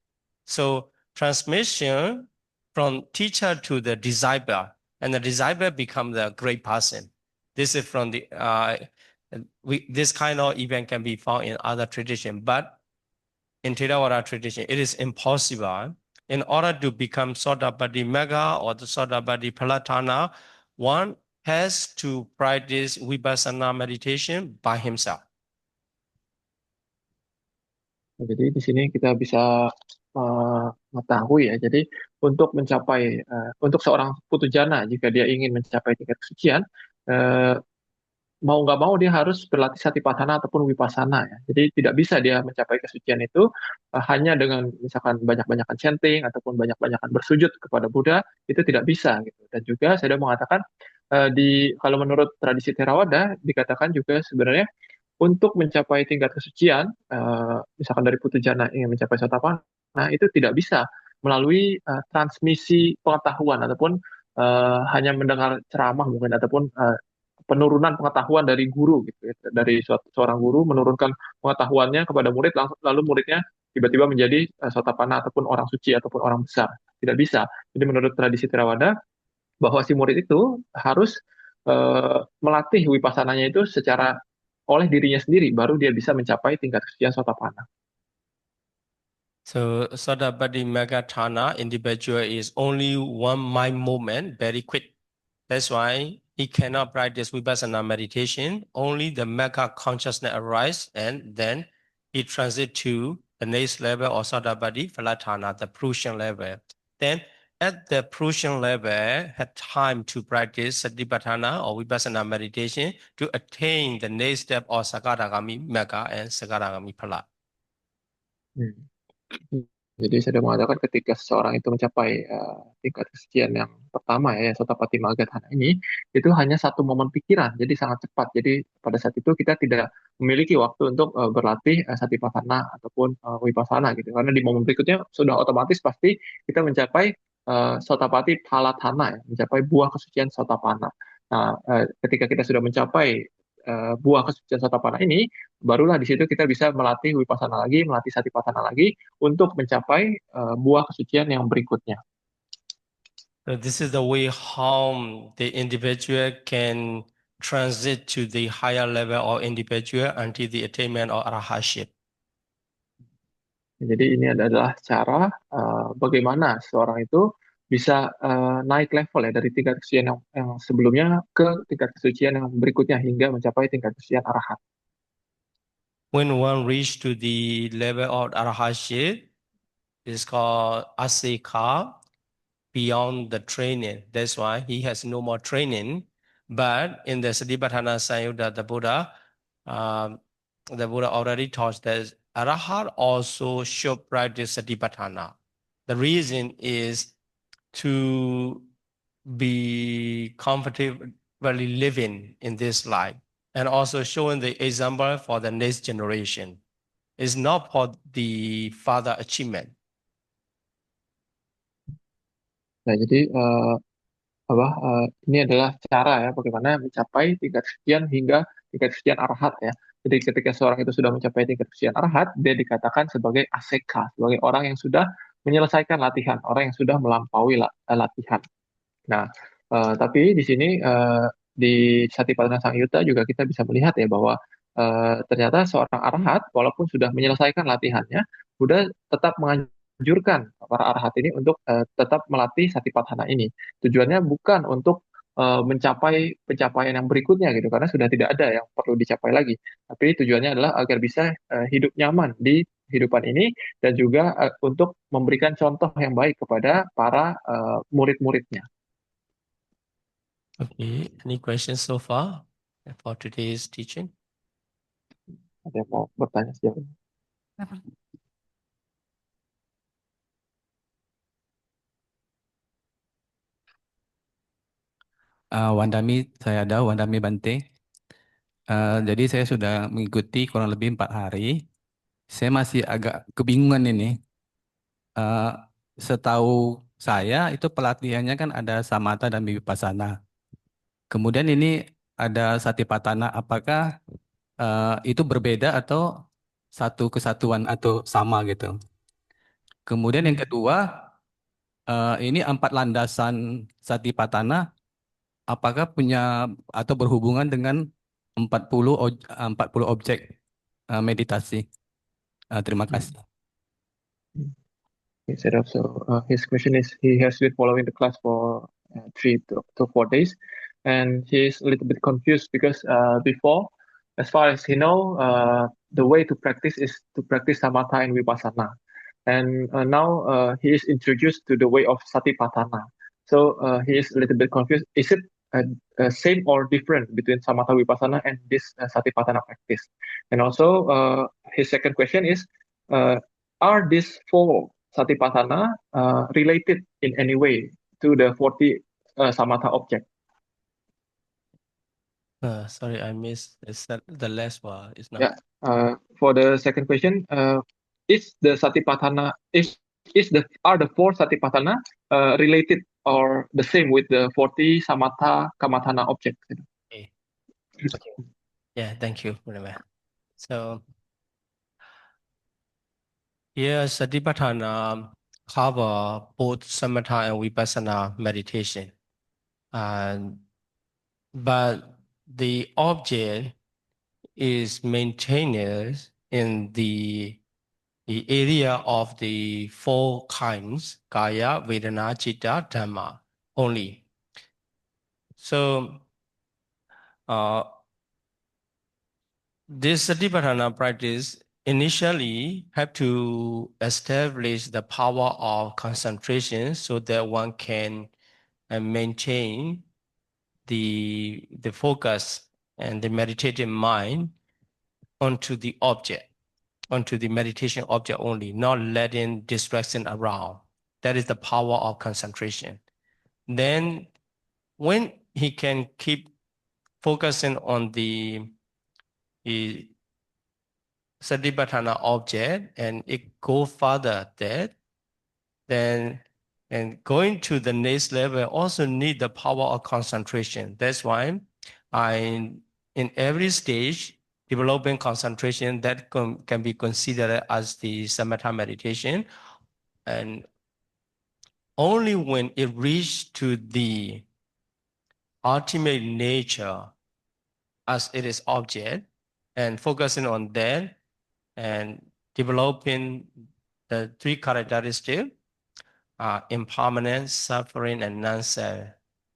So transmission from teacher to the disciple, and the disciple become the great person. This is from the this kind of event can be found in other tradition, but in Theravada tradition, it is impossible. In order to become Sotapati Mega or the Sotapati Palatana, one has to practice Vipassana meditation by himself. Jadi di sini kita bisa mengetahui ya. Jadi untuk seorang putu jana jika dia ingin mencapai tingkat kesucian, eh, mau nggak mau dia harus berlatih satipatthana ataupun vipassana ya. Jadi tidak bisa dia mencapai kesucian itu hanya dengan misalkan banyak-banyakan chanting ataupun banyak-banyakan bersujud kepada Buddha, itu tidak bisa gitu. Dan juga saya sudah mengatakan kalau menurut tradisi Theravada dikatakan juga sebenarnya untuk mencapai tingkat kesucian, misalkan dari putu jana ingin mencapai sotapanna, nah itu tidak bisa melalui transmisi pengetahuan ataupun hanya mendengar ceramah mungkin ataupun penurunan pengetahuan dari guru gitu ya. Dari seorang guru menurunkan pengetahuannya kepada murid lalu muridnya tiba-tiba menjadi sotapanna ataupun orang suci ataupun orang besar. Tidak bisa. Jadi menurut tradisi Theravada bahwa si murid itu harus melatih wipassananya itu secara oleh dirinya sendiri baru dia bisa mencapai tingkat kesucian sotapanna. So Sotapati Megathana individual is only one mind movement, very quick. That's why he cannot practice Vipassana meditation. Only the Mega consciousness arises and then he transit to the next level of Sotapati Phalatthana, the Prussian level. Then at the Prussian level, had time to practice Satipatthana or Vipassana meditation to attain the next step of Sakadagami Mega and Sakadagami Phala. Hmm. Jadi saya sudah mengatakan ketika seseorang itu mencapai tingkat kesucian yang pertama ya, Sotapati Magadhana ini, itu hanya satu momen pikiran, jadi sangat cepat. Jadi pada saat itu kita tidak memiliki waktu untuk berlatih Satipatthana ataupun Vipassana gitu. Karena di momen berikutnya sudah otomatis pasti kita mencapai Sotapati Phalatthana ya, mencapai buah kesucian Sotapanna. Nah, ketika kita sudah mencapai buah kesucian Sotapanna ini, barulah di situ kita bisa melatih Vipassana lagi, melatih Satipatthana lagi untuk mencapai buah kesucian yang berikutnya. So this is the way how the individual can transit to the higher level of individual until the attainment of arahatship. Jadi ini adalah cara bagaimana seorang itu bisa naik level ya dari tingkat kesucian yang sebelumnya ke tingkat kesucian yang berikutnya hingga mencapai tingkat kesucian arahat. When one reach to the level of arahatship, it's called asika, beyond the training. That's why he has no more training. But in the Satipatthana Samyutta, the Buddha already taught that Arahat also should practice Satipatthana. The reason is to be comfortably living in this life, and also showing the example for the next generation. It's not for the further achievement. Nah, jadi ini adalah cara ya bagaimana mencapai tingkat sekian hingga tingkat sekian arhat ya. Jadi ketika seorang itu sudah mencapai tingkat sekian arhat, dia dikatakan sebagai aseka, sebagai orang yang sudah menyelesaikan latihan, orang yang sudah melampaui latihan. Nah, tapi di sini di Satipatthana Sang Yuta juga kita bisa melihat ya bahwa ternyata seorang arahat walaupun sudah menyelesaikan latihannya, Buddha tetap menganjurkan para arahat ini untuk tetap melatih Satipatthana ini. Tujuannya bukan untuk mencapai pencapaian yang berikutnya gitu, karena sudah tidak ada yang perlu dicapai lagi. Tapi tujuannya adalah agar bisa hidup nyaman di kehidupan ini dan juga untuk memberikan contoh yang baik kepada para murid-muridnya. Okay, any questions so far for today's teaching? Ada yang mau bertanya sejauh ini? Wandami, saya ada Wandami Bante. Jadi saya sudah mengikuti kurang lebih 4 hari. Saya masih agak kebingungan ini. Setahu saya itu pelatihannya kan ada samatha dan vipassana. Kemudian ini ada satipatthana. Apakah itu berbeda atau satu kesatuan atau sama gitu? Kemudian yang kedua, ini 4 landasan satipatthana. Apakah punya atau berhubungan dengan 40 objek meditasi? Terima kasih. He said also his question is he has been following the class for 3 to 4 days, and he is a little bit confused because before, as far as he know, the way to practice is to practice samatha and vipassana, and now he is introduced to the way of satipatthana. So he is a little bit confused. Is it same or different between samatha vipassana and this satipatthana practice? And also his second question is, are these 4 satipatthana related in any way to the 40 samatha object? Sorry, I missed the last one. It's not. Yeah. For the second question, is the satipatthana are the 4 satipatthana related or the same with the 40 samatha kamathana objects? Okay. Yeah, thank you very much. So here, Satipatthana cover both samatha and vipassana meditation, but the object is maintained in the area of the 4 kinds, Kaya, Vedana, Chitta, Dhamma only. So this Satipatthana practice initially have to establish the power of concentration so that one can maintain the focus and the meditative mind onto the object, onto the meditation object only, not letting distraction around. That is the power of concentration. Then when he can keep focusing on the Satipatthana object and it go further that, then and going to the next level also need the power of concentration. That's why in every stage, developing concentration that can be considered as the samatha meditation. And only when it reaches to the ultimate nature as it is object and focusing on that and developing the 3 characteristics, impermanence, suffering, and non-self.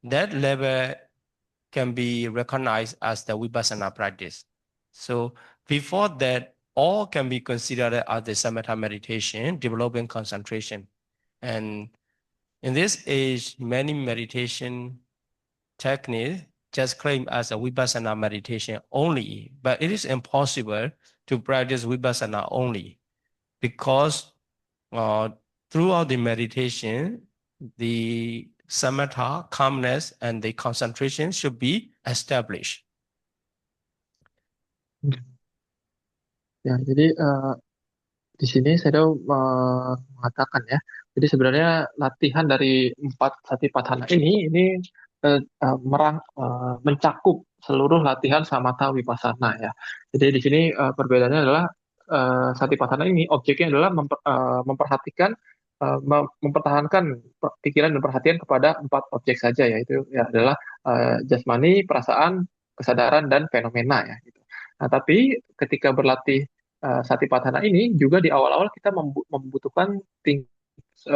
That level can be recognized as the vipassana practice. So before that, all can be considered as the samatha meditation, developing concentration. And in this age, many meditation techniques just claim as a vipassana meditation only, but it is impossible to practice vipassana only because throughout the meditation, the samatha, calmness, and the concentration should be established. Ya, jadi di sini saya mengatakan ya, jadi sebenarnya latihan dari 4 Satipatthana ini mencakup seluruh latihan samatha vipassana ya. Jadi di sini perbedaannya adalah Satipatthana ini objeknya adalah memperhatikan mempertahankan pikiran dan perhatian kepada 4 objek saja, yaitu ya adalah jasmani, perasaan, kesadaran, dan fenomena ya. Gitu. Nah, tapi ketika berlatih Satipatthana ini juga di awal-awal kita membutuhkan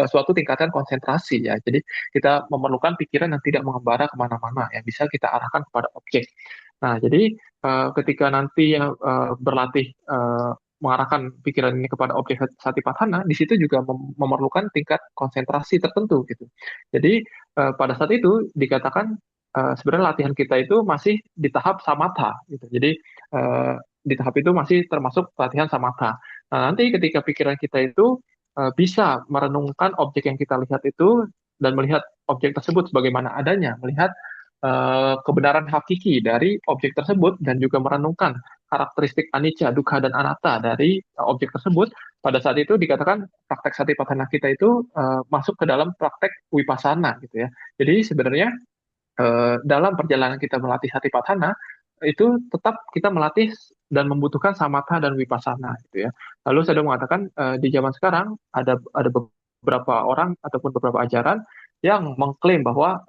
suatu tingkatan konsentrasi ya. Jadi kita memerlukan pikiran yang tidak mengembara kemana-mana, yang bisa kita arahkan kepada objek. Nah, jadi ketika nanti berlatih mengarahkan pikiran ini kepada objek Satipatthana, di situ juga memerlukan tingkat konsentrasi tertentu gitu. Jadi pada saat itu dikatakan sebenarnya latihan kita itu masih di tahap samatha gitu. Jadi di tahap itu masih termasuk latihan samatha. Nah, nanti ketika pikiran kita itu bisa merenungkan objek yang kita lihat itu dan melihat objek tersebut sebagaimana adanya, melihat kebenaran hakiki dari objek tersebut dan juga merenungkan karakteristik anicca, dukkha, dan anatta dari objek tersebut, pada saat itu dikatakan praktek satipatthana kita itu masuk ke dalam praktek vipassana gitu ya. Jadi sebenarnya dalam perjalanan kita melatih satipatthana itu tetap kita melatih dan membutuhkan samatha dan vipassana gitu ya. Lalu saya mengatakan di zaman sekarang ada beberapa orang ataupun beberapa ajaran yang mengklaim bahwa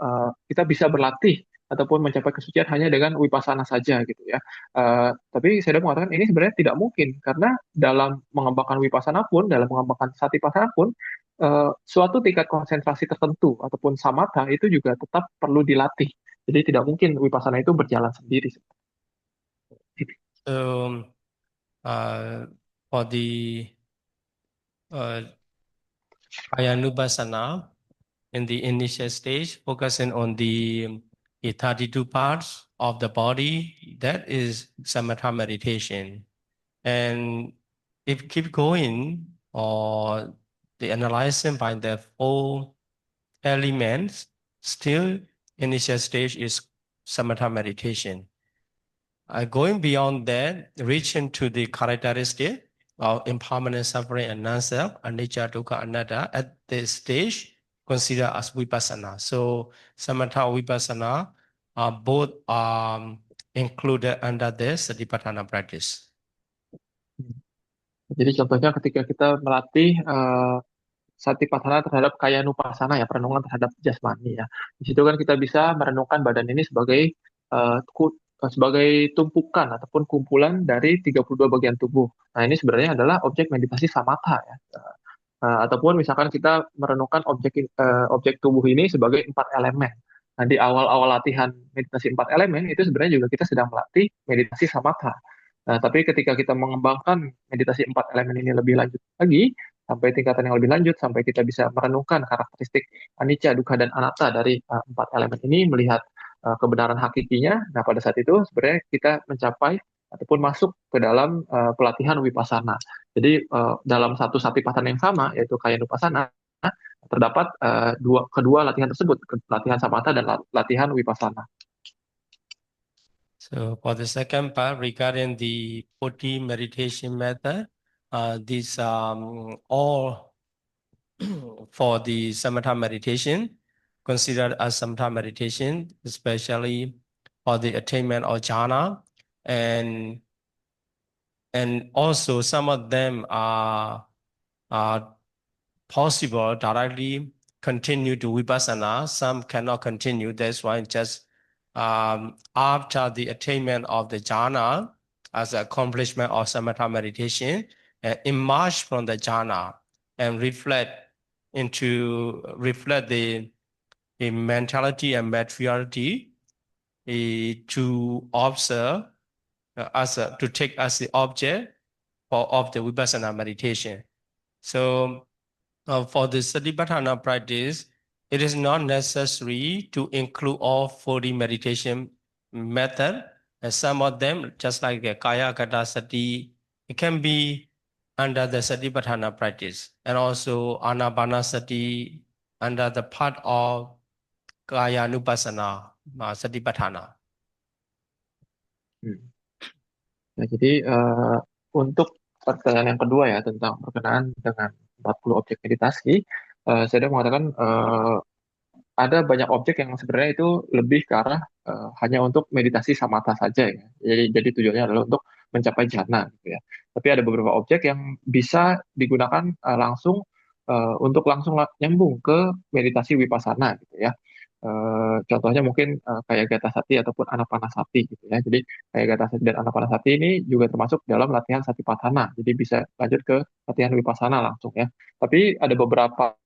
kita bisa berlatih ataupun mencapai kesucian hanya dengan vipassana saja gitu ya. Tapi saya mengatakan ini sebenarnya tidak mungkin karena dalam mengembangkan vipassana pun, dalam mengembangkan satipatthana pun suatu tingkat konsentrasi tertentu ataupun samatha itu juga tetap perlu dilatih. Jadi tidak mungkin vipassana itu berjalan sendiri. So, for the Kayanupassana, in the initial stage, focusing on the 32 parts of the body, that is samatha meditation. And if keep going, or the analyzing by the 4 elements, still initial stage is samatha meditation. Going beyond that, reaching to the characteristic of impermanent suffering and non-self, anicca, dukkha, anatta, at this stage, consider as vipassana. So samatha vipassana are both included under the satipatthana practice. Jadi contohnya ketika kita melatih satipatthana terhadap kayanupasana ya, perenungan terhadap jasmani ya. Di situ kan kita bisa merenungkan badan ini sebagai tumpukan ataupun kumpulan dari 32 bagian tubuh. Nah, ini sebenarnya adalah objek meditasi samatha ya. Ataupun misalkan kita merenungkan objek tubuh ini sebagai 4 elemen. Nah, di awal-awal latihan meditasi 4 elemen itu sebenarnya juga kita sedang melatih meditasi samatha. Nah, tapi ketika kita mengembangkan meditasi 4 elemen ini lebih lanjut lagi, sampai tingkatan yang lebih lanjut, sampai kita bisa merenungkan karakteristik anicca, dukkha, dan anatta dari 4 elemen ini, melihat kebenaran hakikinya. Nah, pada saat itu sebenarnya kita mencapai ataupun masuk ke dalam pelatihan vipassana. Jadi dalam satu satipatthana yang sama, yaitu kayanupasana, terdapat kedua latihan tersebut, latihan samatha dan latihan vipassana. So for the second part, regarding the 40 meditation method, these all for the samatha meditation, considered as samatha meditation, especially for the attainment of jhana, and also some of them are possible directly continue to vipassana, some cannot continue. That's why just after the attainment of the jhana as an accomplishment of samatha meditation, emerge from the jhana and reflect the mentality and materiality to observe to take as the object of the vipassana meditation. So for the satipatthana practice, it is not necessary to include all 40 meditation method. And some of them, just like the Kaya Gata Sati, it can be under the satipatthana practice. And also Anapanasati under the part of Kayanupassana Satipatthana. Hmm. Nah, jadi untuk pertanyaan yang kedua ya tentang berkenaan dengan 40 objek meditasi, saya udah mengatakan ada banyak objek yang sebenarnya itu lebih ke arah hanya untuk meditasi samatha saja ya. Jadi tujuannya adalah untuk mencapai jhana gitu ya. Tapi ada beberapa objek yang bisa digunakan langsung untuk langsung nyambung ke meditasi vipassana gitu ya. Contohnya mungkin kayak Gata Sati ataupun Anapanasati gitu ya. Jadi kayak Gata Sati dan Anapanasati ini juga termasuk dalam latihan Satipatthana. Jadi bisa lanjut ke latihan vipassana langsung ya. Tapi ada beberapa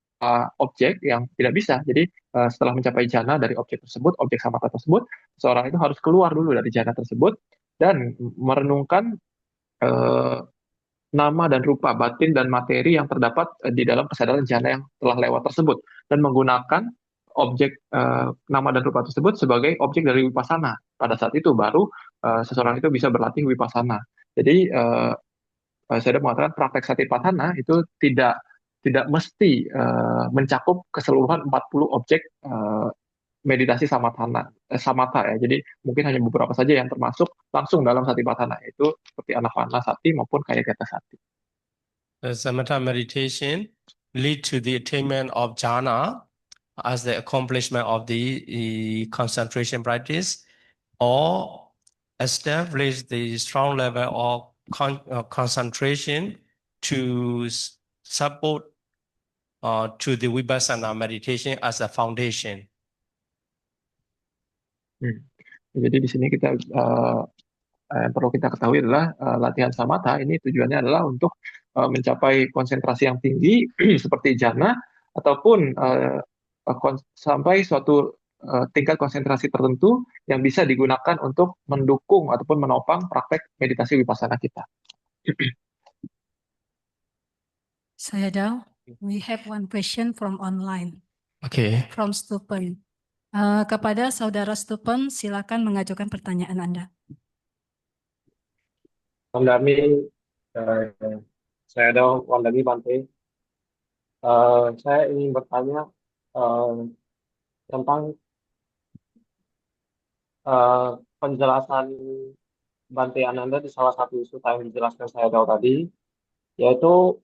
objek yang tidak bisa. Jadi setelah mencapai jhana dari objek tersebut, objek samatha tersebut, seorang itu harus keluar dulu dari jhana tersebut dan merenungkan eh, nama dan rupa, batin dan materi yang terdapat di dalam kesadaran jhana yang telah lewat tersebut dan menggunakan objek nama dan rupa tersebut sebagai objek dari vipassana. Pada saat itu baru seseorang itu bisa berlatih vipassana. Jadi saya mengatakan praktek satipatthana itu tidak mesti mencakup keseluruhan 40 objek meditasi samatha ya. Jadi mungkin hanya beberapa saja yang termasuk langsung dalam satipatthana, yaitu seperti anapanasati maupun kayagata sati. The samatha meditation lead to the attainment of jhana as the accomplishment of the concentration practice, or establish the strong level of concentration to support to the vipassana meditation as a foundation. Jadi di sini kita yang perlu kita ketahui adalah latihan samatha ini tujuannya adalah untuk mencapai konsentrasi yang tinggi seperti jhana ataupun sampai suatu tingkat konsentrasi tertentu yang bisa digunakan untuk mendukung ataupun menopang praktek meditasi vipassana kita. Sayadaw, we have one question from online Okay. from Stupen. Kepada saudara Stupen, silakan mengajukan pertanyaan Anda. Wandami, Sayadaw Wandami Bante. Saya ingin bertanya tentang penjelasan Bante Ananda di salah satu sutta yang dijelaskan Sayadaw tadi, yaitu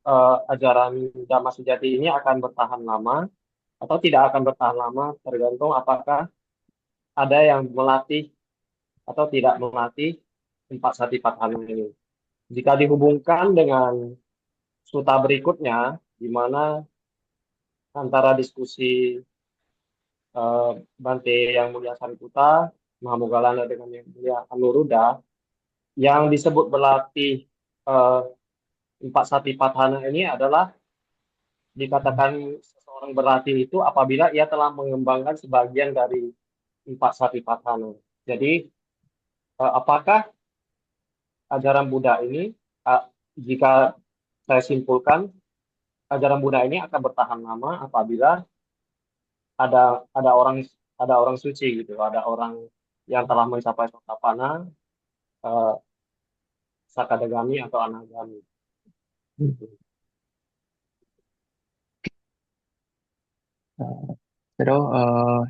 ajaran Dhamma Sejati ini akan bertahan lama atau tidak akan bertahan lama, tergantung apakah ada yang melatih atau tidak melatih empat satipatthana ini. Jika dihubungkan dengan sutta berikutnya, di mana antara diskusi Bante yang mulia Sariputta, Mahamoggallana dengan yang mulia Anuruddha, yang disebut berlatih empat satipatthana ini adalah dikatakan seseorang berlatih itu apabila ia telah mengembangkan sebagian dari empat satipatthana. Jadi apakah ajaran Buddha ini, jika saya simpulkan, ajaran Buddha ini akan bertahan lama apabila ada orang suci gitu, ada orang yang telah mencapai sotapanna, sakadagami atau anagami.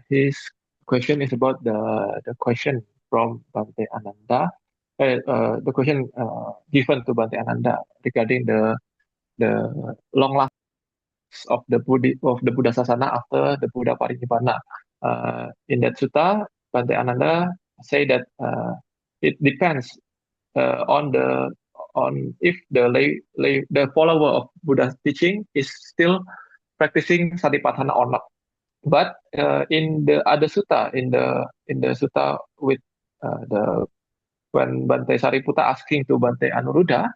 His question is about the question from Bhante Ananda. The question given to Bhante Ananda regarding the long last of the Buddha Sasana after the Buddha Parinibbana. In that sutta, Bhante Ananda say that it depends on if the follower of Buddha's teaching is still practicing satipatthana or not. But in the other sutta, in the sutta with when Bhante Sariputta asking to Bhante Anuruddha,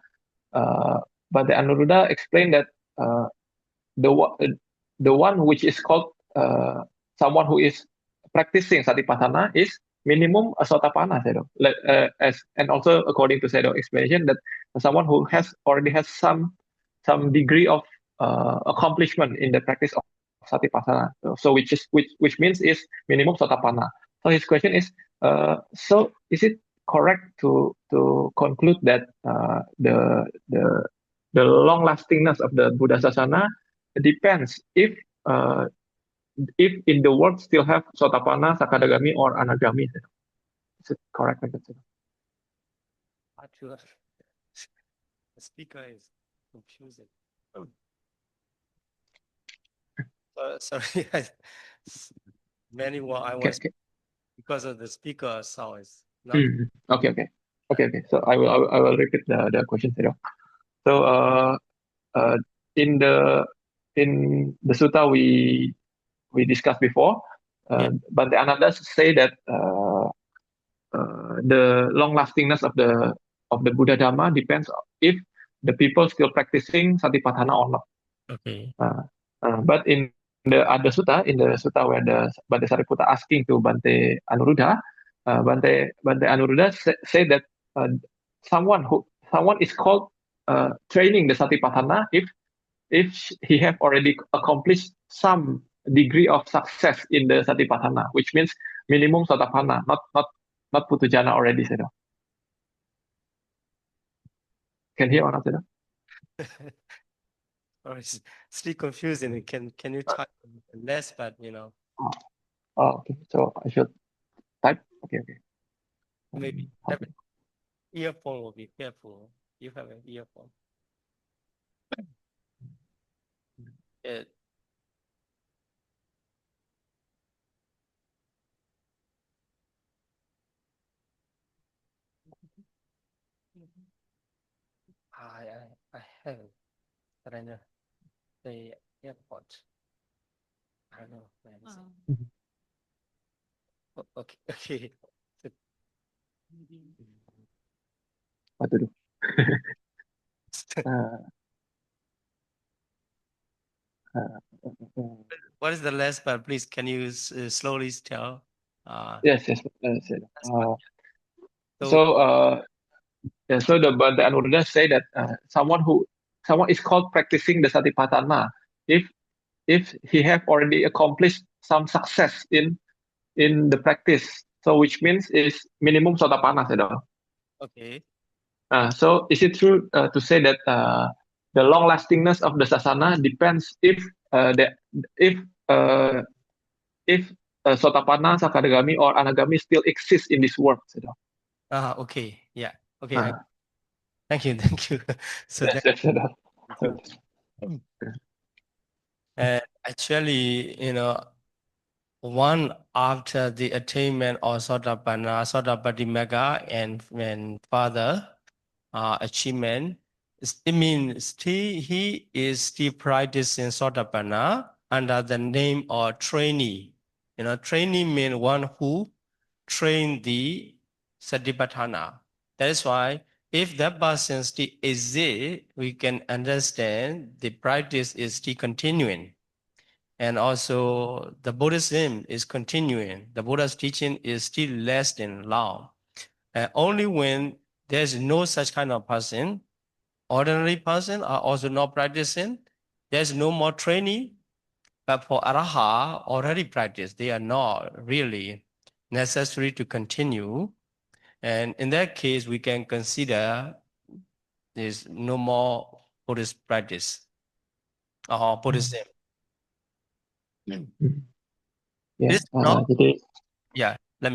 Bhante Anuruddha explained that the one which is called someone who is practicing satipatthana is minimum sotapanna, and also according to Sayadaw explanation that someone who already has some degree of accomplishment in the practice of satipatthana. So which means is minimum sotapanna. So his question is, so is it correct to conclude that the long lastingness of the Buddha Sasana depends if if in the world still have Sotapanna, Sakadagami, or Anagami. Is it correct? I guess? Actually, the speaker is confusing. Sorry, many what I was because of the speaker sound is not. Okay. So I will repeat the question. So in the sutta we discussed before, Bante Ananda say that the long lastingness of the Buddha Dhamma depends if the people still practicing Satipatthana or not. Okay. But in the other sutta, where the Bante Sariputta asking to Bante Anuruddha, Bante Anuruddha say that someone is called training the Satipatthana if he have already accomplished some degree of success in the Satipatthana, which means minimum Sotapanna, not Putujana already. Can hear or not? Or it's still confusing. Can you type less, but you know, Okay. So I should type. Okay. maybe have an earphone will be careful. You have an earphone. It, I have it, but I know the airport. I don't know where is it. Okay. What to do? What is the last part? Please, can you slowly tell? Yes. So the Bante Anuruddha say that someone is called practicing the Satipatthana if he have already accomplished some success in the practice. So which means is minimum Sotapanna. Okay. So is it true to say that the long lastingness of the sasana depends if Sotapanna, Sakadagami, or Anagami still exist in this world? Okay. Yeah. Okay. Thank you. So yes. actually, one after the attainment of Sotapanna, Sotapatimagga, and further achievement, it means he is still practicing Sotapanna under the name of trainee. Trainee means one who train the Satipatthana. That is why if that person still exists, we can understand the practice is still continuing. And also the Buddhism is continuing. The Buddha's teaching is still lasting long. And only when there's no such kind of person, ordinary person are also not practicing, there's no more training. But for Araha, already practice, they are not really necessary to continue. And in that case, we can consider there's no more Buddhist practice or Buddhism. Let me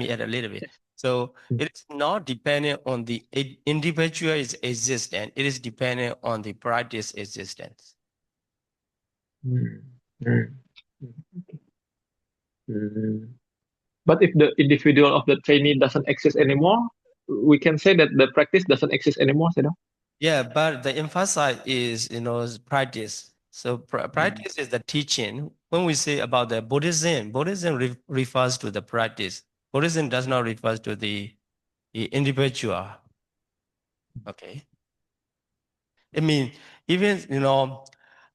add a little bit. So it is not dependent on the individual's existence. It is dependent on the practice existence. But if the individual of the trainee doesn't exist anymore, we can say that the practice doesn't exist anymore. Yeah, but the emphasis is, practice. So practice is the teaching. When we say about the Buddhism refers to the practice. Buddhism does not refer to the individual. Okay. I mean, even,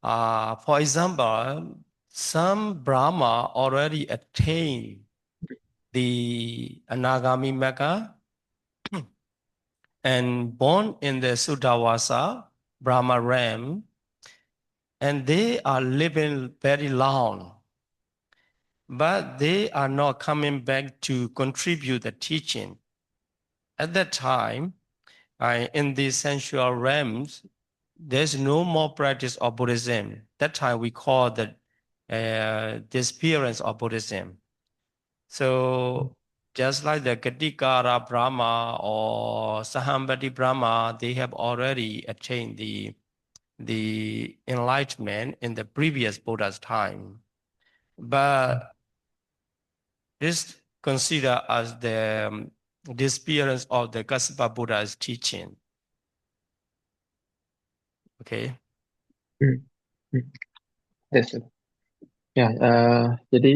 for example, some Brahma already attained the Anagami Magga and born in the Suddhavasa Brahma realm, and they are living very long, but they are not coming back to contribute the teaching. At that time, in the sensual realms, there's no more practice of Buddhism. That time we call the disappearance of Buddhism. So just like the Katikara Brahma or Sahambati Brahma, they have already attained the enlightenment in the previous Buddha's time. But this considered as the disappearance of the Kassapa Buddha's teaching. Okay. Hmm. Yes. Ya, jadi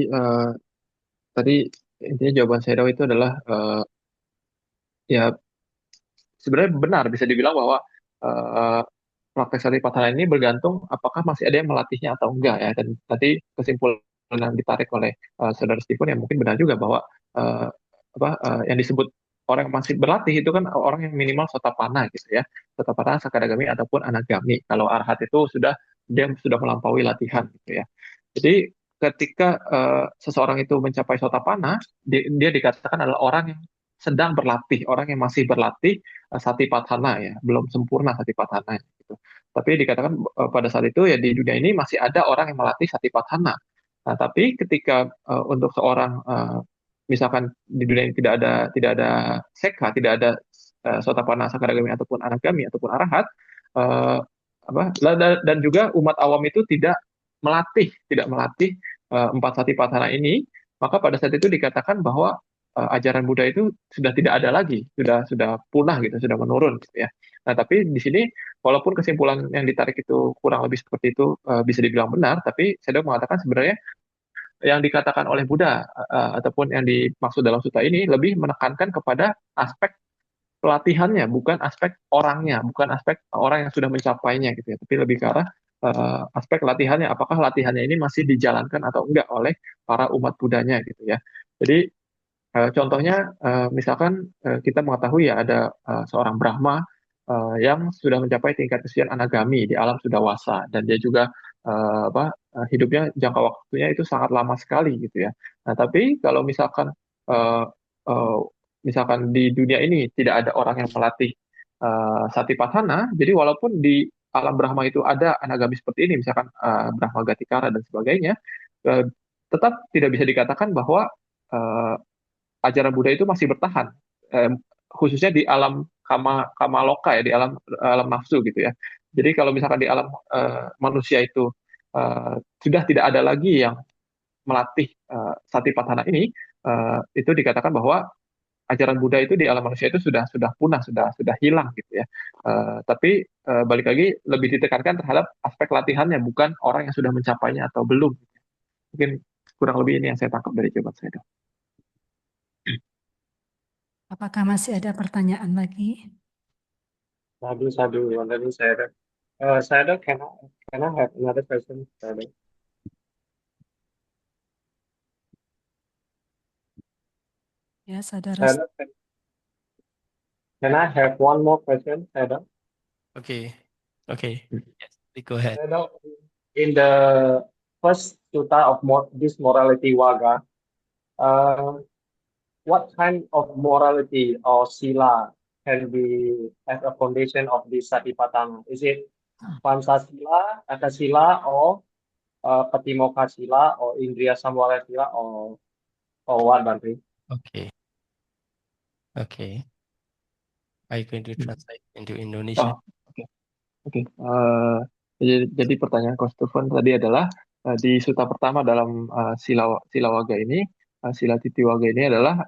tadi intinya jawaban Shadow itu adalah ya sebenarnya benar bisa dibilang bahwa eh, praktek satipatthana ini bergantung apakah masih ada yang melatihnya atau enggak ya. Dan tadi kesimpulan yang ditarik oleh saudara Stephen ya mungkin benar juga bahwa eh, yang disebut orang yang masih berlatih itu kan orang yang minimal sotapanna gitu ya. Sotapanna, sakadagami ataupun anagami. Kalau arhat itu dia sudah melampaui latihan gitu ya. Jadi ketika seseorang itu mencapai sotapanna, dia dikatakan adalah orang yang sedang berlatih, orang yang masih berlatih satipatthana ya, belum sempurna satipatthana gitu. Tapi dikatakan pada saat itu ya di dunia ini masih ada orang yang melatih satipatthana. Nah, tapi ketika untuk seorang misalkan di dunia ini tidak ada sekha, tidak ada sotapanna, sakadagami ataupun anagami ataupun arahat, eh, dan juga umat awam itu tidak melatih empat satipatthana ini, maka pada saat itu dikatakan bahwa ajaran Buddha itu sudah tidak ada lagi, sudah punah gitu, sudah menurun gitu ya. Nah, tapi di sini walaupun kesimpulan yang ditarik itu kurang lebih seperti itu bisa dibilang benar, tapi saya mengatakan sebenarnya yang dikatakan oleh Buddha ataupun yang dimaksud dalam sutta ini lebih menekankan kepada aspek pelatihannya, bukan aspek orangnya, bukan aspek orang yang sudah mencapainya gitu ya, tapi lebih ke arah aspek latihannya, apakah latihannya ini masih dijalankan atau enggak oleh para umat Buddhanya gitu ya. Jadi contohnya misalkan kita mengetahui ya ada seorang Brahma yang sudah mencapai tingkat kesucian anagami di alam sudawasa dan dia juga hidupnya jangka waktunya itu sangat lama sekali gitu ya. Nah, tapi kalau misalkan eh, eh, misalkan di dunia ini tidak ada orang yang melatih satipatthana, jadi walaupun di alam Brahma itu ada anagami seperti ini, misalkan Brahma Gatikara dan sebagainya, eh, tetap tidak bisa dikatakan bahwa eh, ajaran Buddha itu masih bertahan, eh, khususnya di alam kama loka ya, di alam nafsu gitu ya. Jadi kalau misalkan di alam manusia itu sudah tidak ada lagi yang melatih satipatthana ini, itu dikatakan bahwa ajaran Buddha itu di alam manusia itu sudah punah, sudah hilang gitu ya. Tapi balik lagi lebih ditekankan terhadap aspek latihannya, bukan orang yang sudah mencapainya atau belum. Mungkin kurang lebih ini yang saya tangkap dari jawaban saya. Apakah masih ada pertanyaan lagi? Sadhu, Sayadaw. Sayadaw, can I have another question, Sayadaw? Ya, saudara. Sayadaw, can I have one more question, Sayadaw? Okay. Okay. Yes, please go ahead. Sayadaw, in the first sutta of this morality waga, what kind of morality or sila can be as a foundation of this satipatthana? Is it Pancasila, Akasila, or Patimokkha sila, or Indriya Samvara sila, or what, Bante? Okay. Okay. Are you going to translate into Indonesia? Oke. Jadi pertanyaan Konstufan tadi adalah di sutta pertama dalam sila waga ini, sila titi waga ini adalah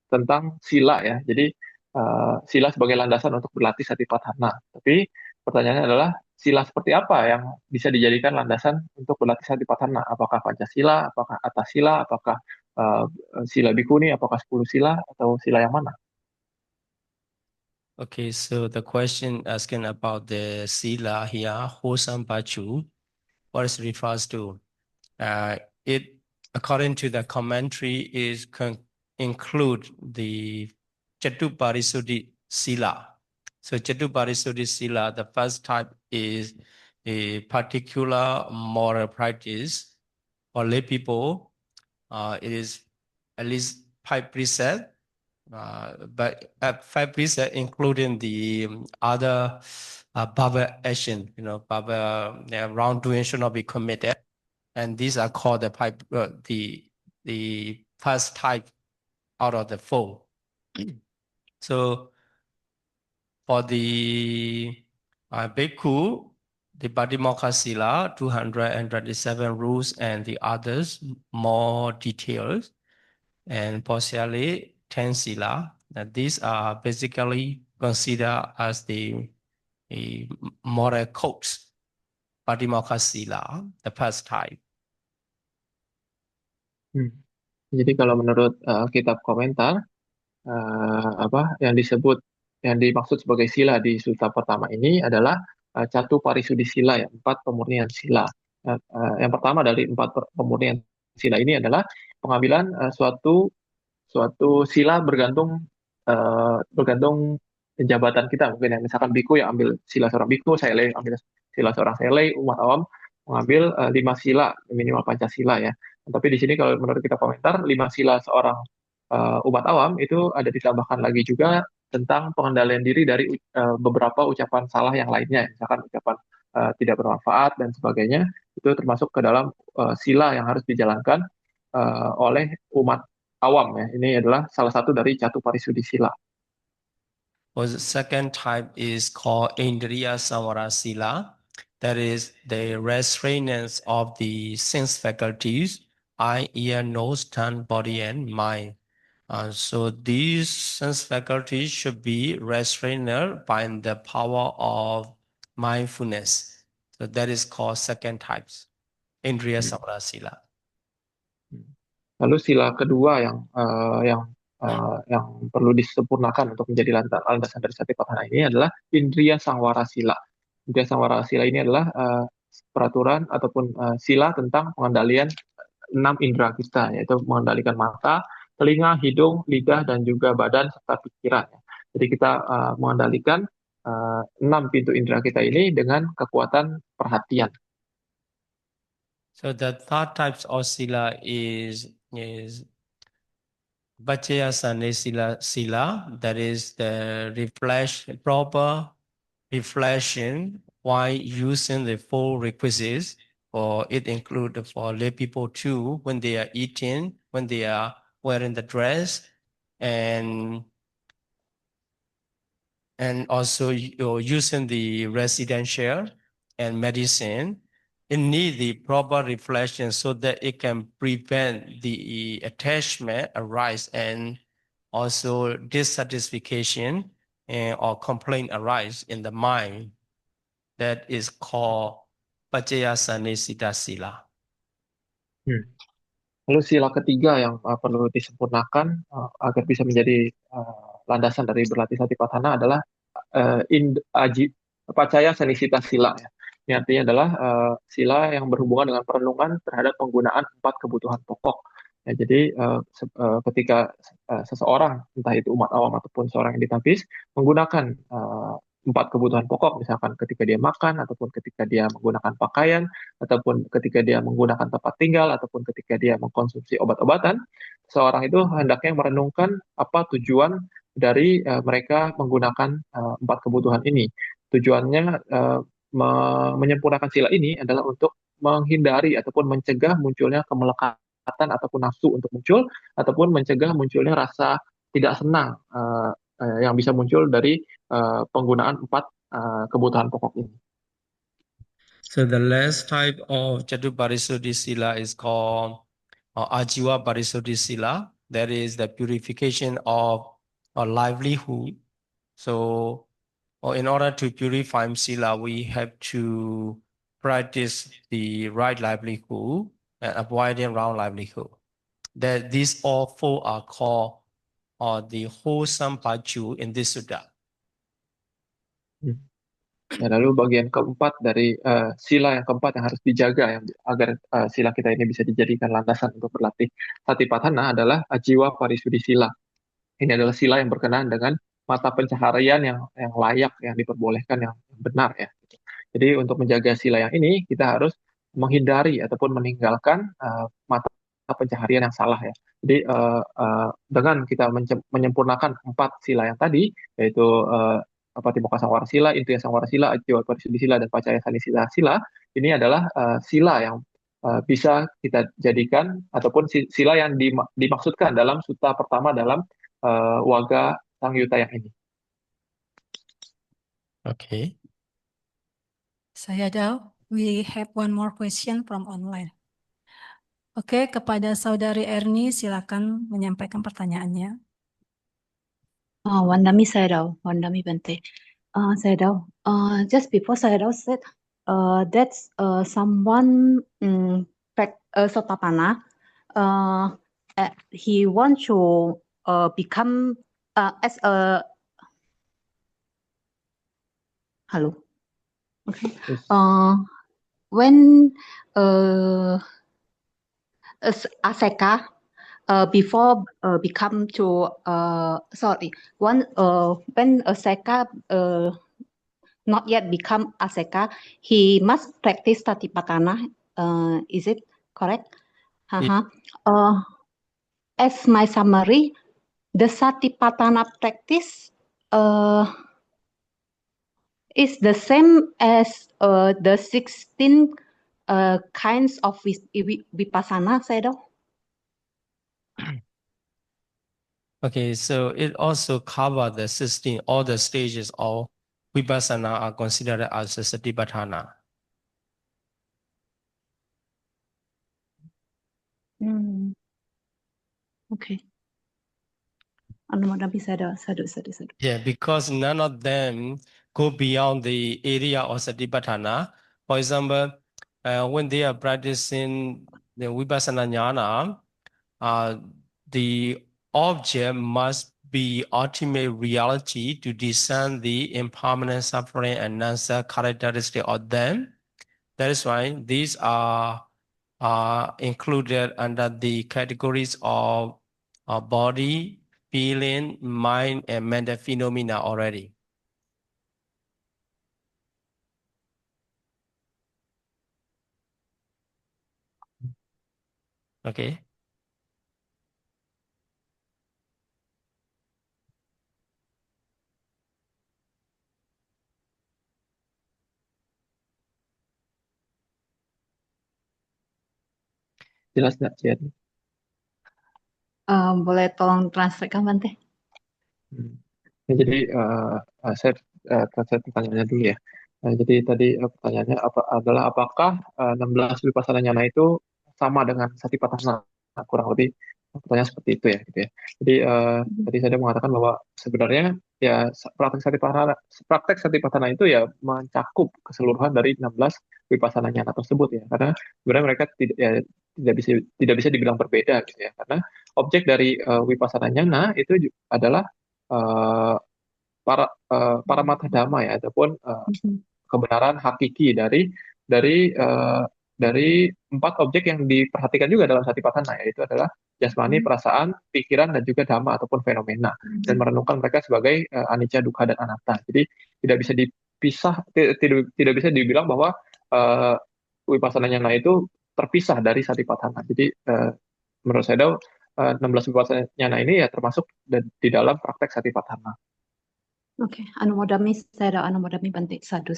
tentang sila ya. Jadi sila sebagai landasan untuk berlatih satipatthana. Tapi pertanyaannya adalah sila seperti apa yang bisa dijadikan landasan untuk berlatih satipatthana? Apakah Pancasila, apakah Atasila, apakah sila bikuni, apakah 10 sila atau sila yang mana? Okay, so the question asking about the sila here, Hosam Pachu, what it refers to? It, according to the commentary, include the Chattuparisuddhi sila. So Chattuparisuddhi sila, the first type is a particular moral practice for lay people. It is at least 5 precepts. But 5 precepts including the other bhava action, bhava wrongdoing should not be committed. and these are called the first type out of the four. So for the Bhikkhu, the Patimokkha Sila, 227 rules, and the others more details, and partially 10 Sila. These are basically considered as the moral codes. Patimokkha Sila, the first type. Jadi kalau menurut kitab komentar, yang dimaksud sebagai sila di sutta pertama ini adalah Catu Parisudhi Sila, ya, 4 pemurnian sila. Yang pertama dari 4 pemurnian sila ini adalah pengambilan suatu sila bergantung jabatan kita. Mungkin yang misalkan biku yang ambil sila seorang biku, sele ambil sila seorang sele, umat awam mengambil 5 sila minimal Pancasila, ya. Tapi di sini kalau menurut kita komentar 5 sila seorang umat awam itu ada ditambahkan lagi juga tentang pengendalian diri dari beberapa ucapan salah yang lainnya, misalkan ucapan tidak bermanfaat dan sebagainya, itu termasuk ke dalam sila yang harus dijalankan oleh umat awam, ya. Ini adalah salah satu dari Catu Parisudhi Sila. Well, the second type is called Indriya Samvara Sila. That is the restraints of the sense faculties, eye, ear, nose, tongue, body, and mind. So these sense faculties should be restrained by the power of mindfulness. So that is called second types, Indriya Samvara Sila. Lalu sila kedua yang perlu disempurnakan untuk menjadi landasan dari Satipatthana ini adalah Indriya Sangwara Sila. Indriya Sangwara Sila ini adalah peraturan ataupun sila tentang pengendalian 6 indera kita, yaitu mengendalikan mata, telinga, hidung, lidah, dan juga badan serta pikiran. Jadi kita mengendalikan 6 pintu indera kita ini dengan kekuatan perhatian. So the third types of sila is Vajrayasana sila, that is the proper reflection while using the four requisites, or it includes for lay people too, when they are eating, when they are wearing the dress, and also using the residential and medicine. It needs the proper reflection so that it can prevent the attachment arise and also dissatisfaction or complaint arise in the mind. That is called Vajrayasana Sila. Lalu sila ketiga yang perlu disempurnakan agar bisa menjadi landasan dari berlatih Satipatthana adalah Pacaya Sanisita Sila, ya. Ini artinya adalah sila yang berhubungan dengan perenungan terhadap penggunaan 4 kebutuhan pokok. Ya, jadi ketika seseorang, entah itu umat awam ataupun seorang yang ditapis, menggunakan 4 kebutuhan pokok, misalkan ketika dia makan, ataupun ketika dia menggunakan pakaian, ataupun ketika dia menggunakan tempat tinggal, ataupun ketika dia mengkonsumsi obat-obatan, seorang itu hendaknya merenungkan apa tujuan dari mereka menggunakan 4 kebutuhan ini. Tujuannya menyempurnakan sila ini adalah untuk menghindari ataupun mencegah munculnya kemelekatan ataupun nafsu untuk muncul, ataupun mencegah munculnya rasa tidak senang yang bisa muncul dari penggunaan 4 kebutuhan pokok ini. So the last type of Catu Parisudhi Sila is called Ajiva Parisudhi Sila. That is the purification of a livelihood. So in order to purify sila, we have to practice the right livelihood and avoiding wrong livelihood. That these all 4 are called the wholesome baju in this sutta. Ya, lalu bagian keempat dari sila yang keempat yang harus dijaga agar sila kita ini bisa dijadikan landasan untuk berlatih Satipatthana adalah Ajiwa Parisudhi Sila. Ini adalah sila yang berkenaan dengan mata pencaharian yang layak, yang diperbolehkan, yang benar, ya. Jadi untuk menjaga sila yang ini kita harus menghindari ataupun meninggalkan mata pencaharian yang salah, ya. Jadi dengan kita menyempurnakan 4 sila yang tadi, yaitu Patimokkha Sangwara Sila, Indriya Sangwara Sila, Ajiwa Parisudhi Sila, dan Pacaya Sanisita Sila, ini adalah sila yang bisa kita jadikan ataupun sila yang dimaksudkan dalam sutta pertama dalam Wagga Sangyutta yang ini. Okay. Sayadaw, we have one more question from online. Oke, kepada Saudari Erni, silakan menyampaikan pertanyaannya. Wandami Sayadaw, Wandami Bante. Sayadaw, just before Sayadaw said that's someone Sotapanna, he wants to become as a hello. Okay. Yes. When Aseka before become to when Aseka not yet become Aseka, he must practice Satipatthana. Is it correct? As my summary, the Satipatthana practice is the same as the 16 kinds of vipassana, Sayadaw. Okay, so it also covers the 16, all the stages of Vipassana are considered as a Satipatthana. Okay. Anumodami Sayadaw, sadhu. Yeah, because none of them go beyond the area of Satipatthana. For example, when they are practicing the Vipassana Jnana, the object must be ultimate reality to discern the impermanent suffering and non-self characteristic of them. That is why these are included under the categories of body, feeling, mind, and mental phenomena already. Okay. Jelas nggak, Cian? Boleh tolong translate Bante? Ya, jadi saya translate pertanyaannya dulu ya. Jadi tadi pertanyaannya adalah apakah 16 Vipassana Jnana itu sama dengan Satipatthana? Nah, kurang lebih pertanyaan seperti itu ya, gitu ya. Jadi tadi saya mengatakan bahwa sebenarnya ya praktek Satipatthana itu ya mencakup keseluruhan dari 16 Vipassana Jnana tersebut ya. Karena sebenarnya mereka tidak bisa dibilang berbeda gitu ya. Karena objek dari Vipassana Jnana itu adalah para mata dhamma ya ataupun kebenaran hakiki dari 4 objek yang diperhatikan juga dalam Satipatthana, yaitu adalah jasmani, perasaan, pikiran, dan juga dhamma ataupun fenomena, dan merenungkan mereka sebagai anicca, dukkha, dan anatta. Jadi tidak bisa dipisah, tidak bisa dibilang bahwa Vipassana Jnana itu terpisah dari Satipatthana. Jadi menurut saya 16 Vipassana Jnana ini ya termasuk di dalam praktek Satipatthana. Oke, Anumodami Sayadaw, Anumodami Bante, sadhu.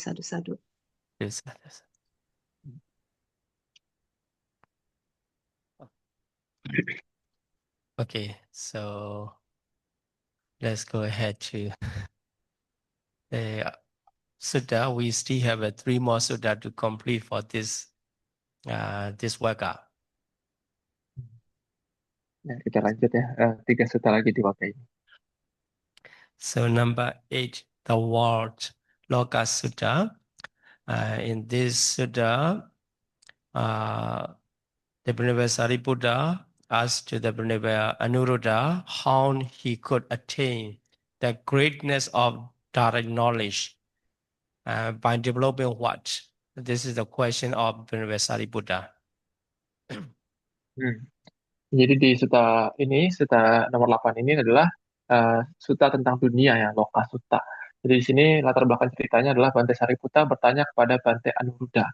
Yes. Okay, so let's go ahead to the sutta. We still have 3 more sutta to complete for this workout. Ya, kita lanjut ya, 3 sutta lagi di Wagga ini. So number 8, the word Loka Sutta. In this sutta, the Venerable Sariputta asked to the Venerable Anuruddha how he could attain the greatness of direct knowledge by developing what? This is the question of Venerable Sariputta. Jadi di sutta ini, sutta nomor 8 ini adalah sutta tentang dunia ya, Loka Sutta. Jadi di sini latar belakang ceritanya adalah Bante Sariputta bertanya kepada Bante Anuruddha,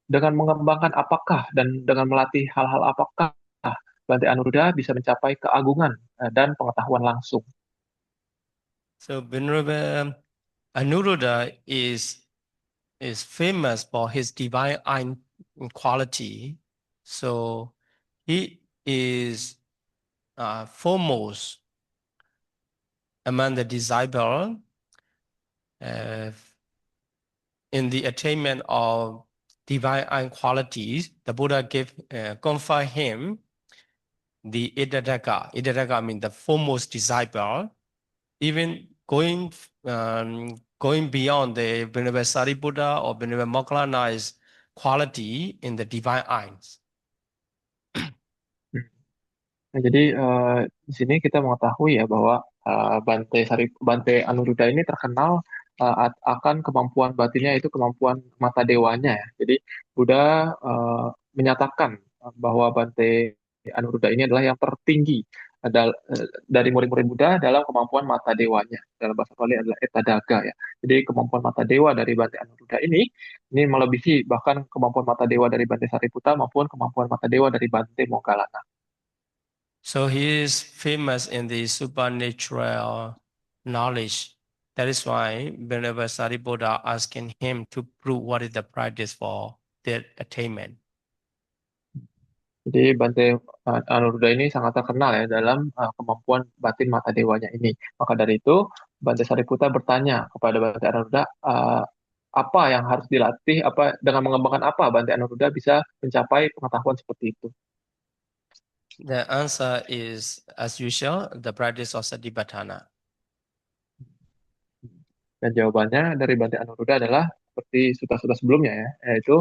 dengan mengembangkan apakah dan dengan melatih hal-hal apakah Bante Anuruddha bisa mencapai keagungan dan pengetahuan langsung. So Venerable Anuruddha is famous for his divine quality. So he is foremost among the disciple uh, in the attainment of divine qualities. The Buddha confer him the Iddhadaka. Iddhadaka means the foremost disciple, even going beyond the Venerable Sariputta or Venerable Moggallana's quality in the divine eyes. Nah, jadi di sini kita mengetahui ya bahwa Bante Anuruddha ini terkenal akan kemampuan batinnya, itu kemampuan mata dewanya ya. Jadi Buddha menyatakan bahwa Bante Anuruddha ini adalah yang tertinggi dari murid-murid Buddha dalam kemampuan mata dewanya. Dalam bahasa Pali adalah Etadaga ya. Jadi kemampuan mata dewa dari Bante Anuruddha ini melebihi bahkan kemampuan mata dewa dari Bante Sariputta maupun kemampuan mata dewa dari Bante Moggallana. So he is famous in the supernatural knowledge. That is why Venerable Sariputta asking him to prove what is the practice for their attainment. Jadi Bante Anuruddha ini sangat terkenal ya dalam kemampuan batin mata dewanya ini. Maka dari itu Bante Sariputta bertanya kepada Bante Anuruddha, apa yang harus dilatih, dengan mengembangkan apa Bante Anuruddha bisa mencapai pengetahuan seperti itu. The answer is, as usual, the practice of Satipatthana. Dan jawabannya dari Bante Anuruddha adalah seperti suta-suta sebelumnya ya, yaitu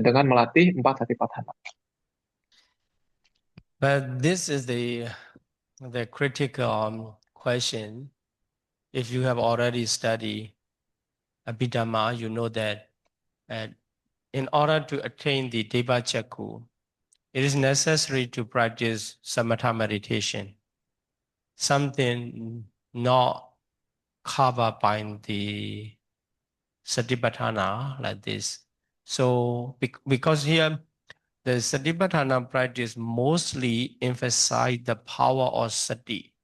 dengan melatih 4 Satipatthana. But this is the critical question. If you have already studied Abhidhamma, you know that in order to attain the Deva Chakku, it is necessary to practice samatha meditation, something not covered by the Satipatthana like this. So because here the Satipatthana practice mostly emphasize the power of sati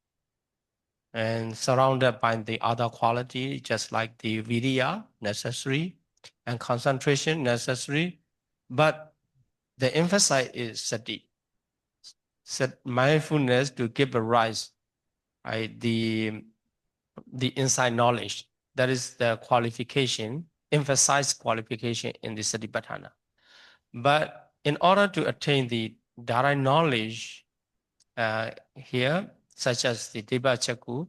and surrounded by the other quality, just like the virya necessary and concentration necessary, but the emphasis is sati, mindfulness to give a rise, the inside knowledge. That is the qualification, emphasized qualification in the Satipatthana. But in order to attain the direct knowledge here, such as the Deva Chakku,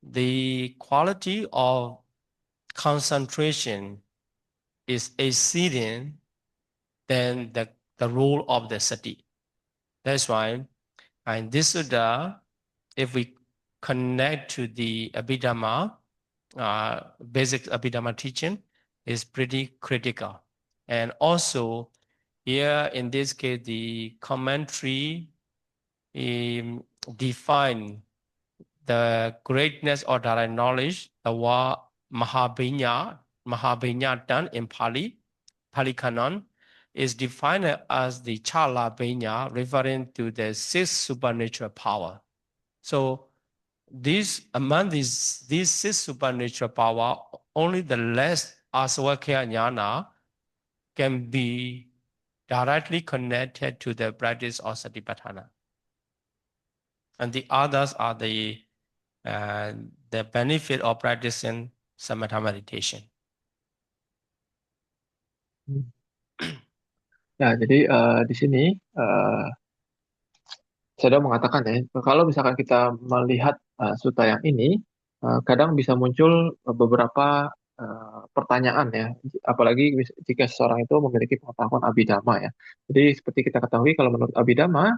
the quality of concentration is exceeding than the role of the sati. That's why in this sutta, if we connect to the Abhidhamma, basic Abhidhamma teaching is pretty critical. And also here in this case, the commentary define the greatness or direct knowledge, the word Mahabhinyatan in Pali Canon, is defined as the Chala Bhinya, referring to the 6 supernatural power. So among these 6 supernatural power, only the less Asavakya Jnana can be directly connected to the practice of Satipatthana. And the others are the benefit of practicing samatha meditation. Ya, jadi di sini saya mengatakan ya, kalau misalkan kita melihat sutta yang ini, kadang bisa muncul beberapa pertanyaan ya, apalagi jika seseorang itu memiliki pengetahuan Abhidhamma ya. Jadi seperti kita ketahui kalau menurut Abhidhamma,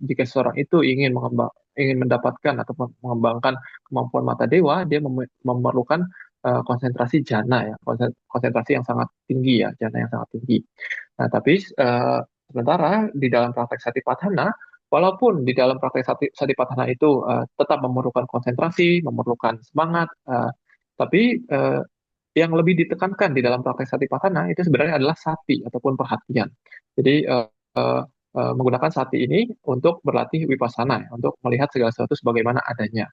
jika seseorang itu ingin mendapatkan atau mengembangkan kemampuan mata dewa, dia memerlukan konsentrasi jana ya, konsentrasi yang sangat tinggi ya, jana yang sangat tinggi. Nah, tapi sementara di dalam praktek Satipatthana, walaupun di dalam praktek Satipatthana itu tetap memerlukan konsentrasi, memerlukan semangat, tapi yang lebih ditekankan di dalam praktek Satipatthana itu sebenarnya adalah sati ataupun perhatian. Jadi menggunakan sati ini untuk berlatih vipassana, untuk melihat segala sesuatu sebagaimana adanya.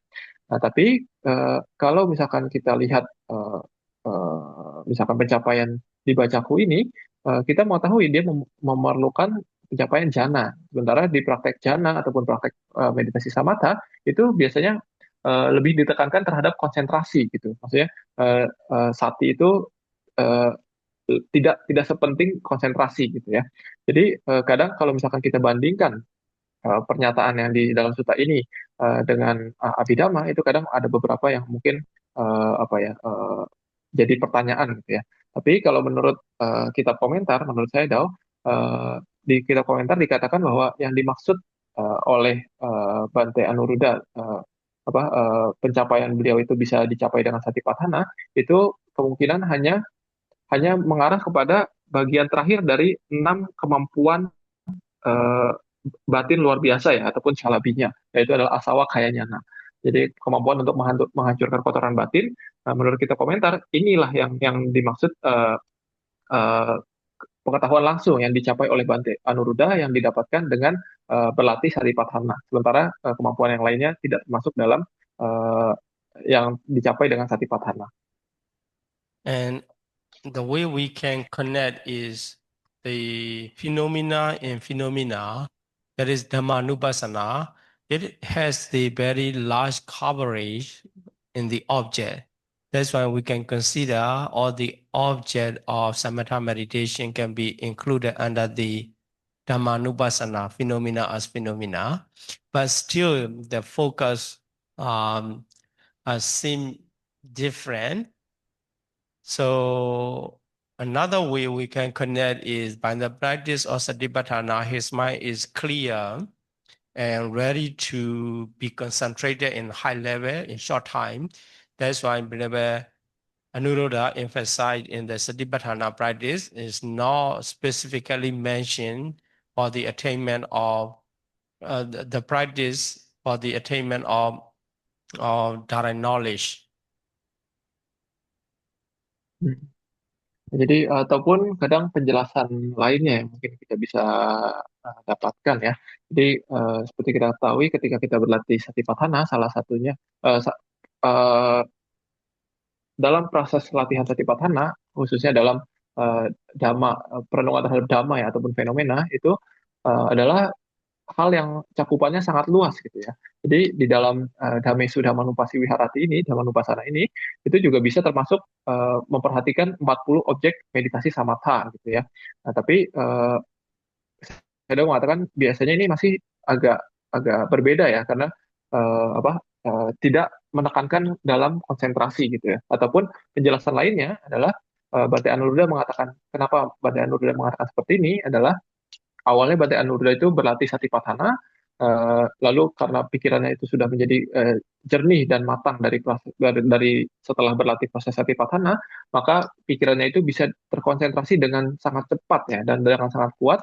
Nah, tapi kalau misalkan kita lihat misalkan pencapaian di bacaku ini kita mengetahui dia memerlukan pencapaian jhana. Sementara di praktek jhana ataupun praktek meditasi samatha itu biasanya lebih ditekankan terhadap konsentrasi gitu. Maksudnya sati itu eh, tidak sepenting konsentrasi gitu ya. Jadi kadang kalau misalkan kita bandingkan pernyataan yang di dalam sutta ini dengan Abhidhamma itu kadang ada beberapa yang mungkin apa ya jadi pertanyaan gitu ya. Tapi kalau menurut kitab komentar, menurut saya Dao, di kitab komentar dikatakan bahwa yang dimaksud oleh Bante Anuruddha pencapaian beliau itu bisa dicapai dengan satipatthana itu kemungkinan hanya mengarah kepada bagian terakhir dari 6 kemampuan eh, batin luar biasa ya ataupun calabinya, yaitu adalah asawa kaya nyana. Jadi kemampuan untuk menghancurkan kotoran batin, menurut kita komentar inilah yang dimaksud eh, pengetahuan langsung yang dicapai oleh Bante Anuruddha yang didapatkan dengan berlatih satipatthana. Sementara kemampuan yang lainnya tidak masuk dalam eh, yang dicapai dengan satipatthana. And the way we can connect is the phenomena in phenomena, that is Dhammanupassana. It has the very large coverage in the object. That's why we can consider all the object of samatha meditation can be included under the Dhammanupassana, phenomena as phenomena. But still the focus seem different. So another way we can connect is by the practice of Satipatthana, his mind is clear and ready to be concentrated in high level in short time. That's why whenever Anuruddha emphasized in the Satipatthana practice is not specifically mentioned for the attainment of the practice for the attainment of direct knowledge. Jadi ataupun kadang penjelasan lainnya yang mungkin kita bisa dapatkan ya. Jadi seperti kita ketahui ketika kita berlatih satipatthana salah satunya dalam proses latihan satipatthana khususnya dalam perenungan terhadap dhamma ya ataupun fenomena itu adalah hal yang cakupannya sangat luas gitu ya. Jadi di dalam Dhamesu Dhammanupasi Viharati ini, Dhammanupassana ini, itu juga bisa termasuk memperhatikan 40 objek meditasi samatha gitu ya. Nah, tapi saya mengatakan biasanya ini masih agak agak berbeda ya karena tidak menekankan dalam konsentrasi gitu ya. Ataupun penjelasan lainnya adalah Bante Anuruddha mengatakan kenapa Bante Anuruddha mengatakan seperti ini adalah awalnya Bante Anuruddha itu berlatih satipatthana, lalu karena pikirannya itu sudah menjadi jernih dan matang dari setelah berlatih proses satipatthana, maka pikirannya itu bisa terkonsentrasi dengan sangat cepat ya dan dengan sangat kuat.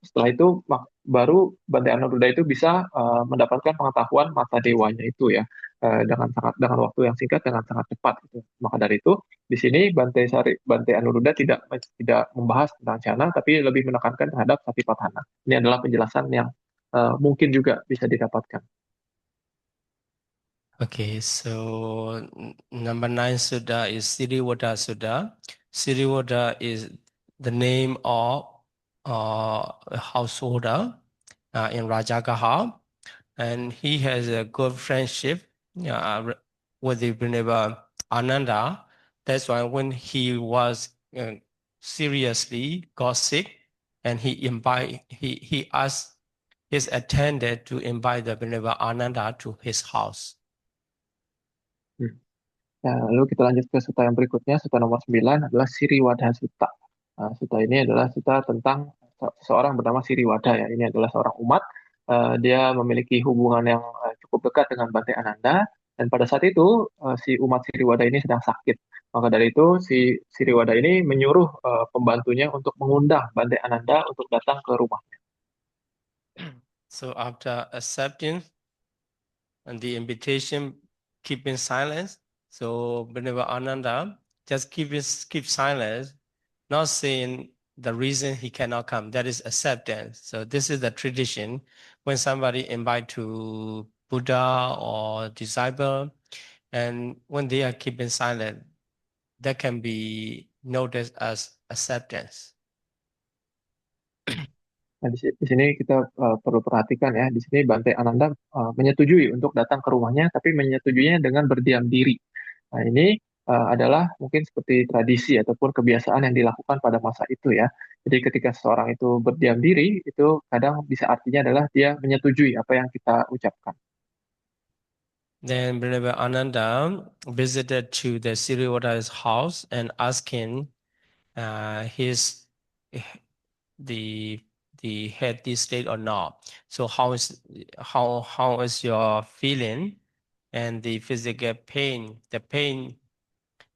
Setelah itu baru Bante Anuruddha itu bisa mendapatkan pengetahuan mata dewanya itu ya dengan waktu yang singkat dengan sangat cepat gitu. Maka dari itu di sini Bante Anuruddha tidak membahas tentang jhana, tapi lebih menekankan terhadap satipatthana. Ini adalah penjelasan yang mungkin juga bisa didapatkan. Okay, so number 9 Sutta is Siriwada Sutta. Siriwada is the name of a householder in Rajagaha, and he has a good friendship with the Venerable Ananda. That's why when he was seriously got sick, and he asked his attendant to invite the Venerable Ananda to his house. Ya, lalu kita lanjut ke sutta yang berikutnya, sutta nomor 9 adalah Siriwada Sutta. Sutta ini adalah sutta tentang seorang bernama Siriwada ya. Ini adalah seorang umat. Dia memiliki hubungan yang cukup dekat dengan Bante Ananda dan pada saat itu si umat Siriwada ini sedang sakit. Maka dari itu si Siriwada ini menyuruh pembantunya untuk mengundang Bante Ananda untuk datang ke rumahnya. So after accepting the invitation, keeping silence, so Venerable Ananda just keep silence, not saying the reason he cannot come. That is acceptance. So this is the tradition. When somebody invite to Buddha or disciple, and when they are keeping silent, that can be noticed as acceptance. Nah, di sini kita perlu perhatikan ya, di sini Bante Ananda menyetujui untuk datang ke rumahnya, tapi menyetujuinya dengan berdiam diri. Nah, ini adalah mungkin seperti tradisi ataupun kebiasaan yang dilakukan pada masa itu ya. Jadi ketika seseorang itu berdiam diri, itu kadang bisa artinya adalah dia menyetujui apa yang kita ucapkan. Then Brother Ananda visited to the Siriwada's house and asking his the head this state or not. So how is your feeling and the physical pain,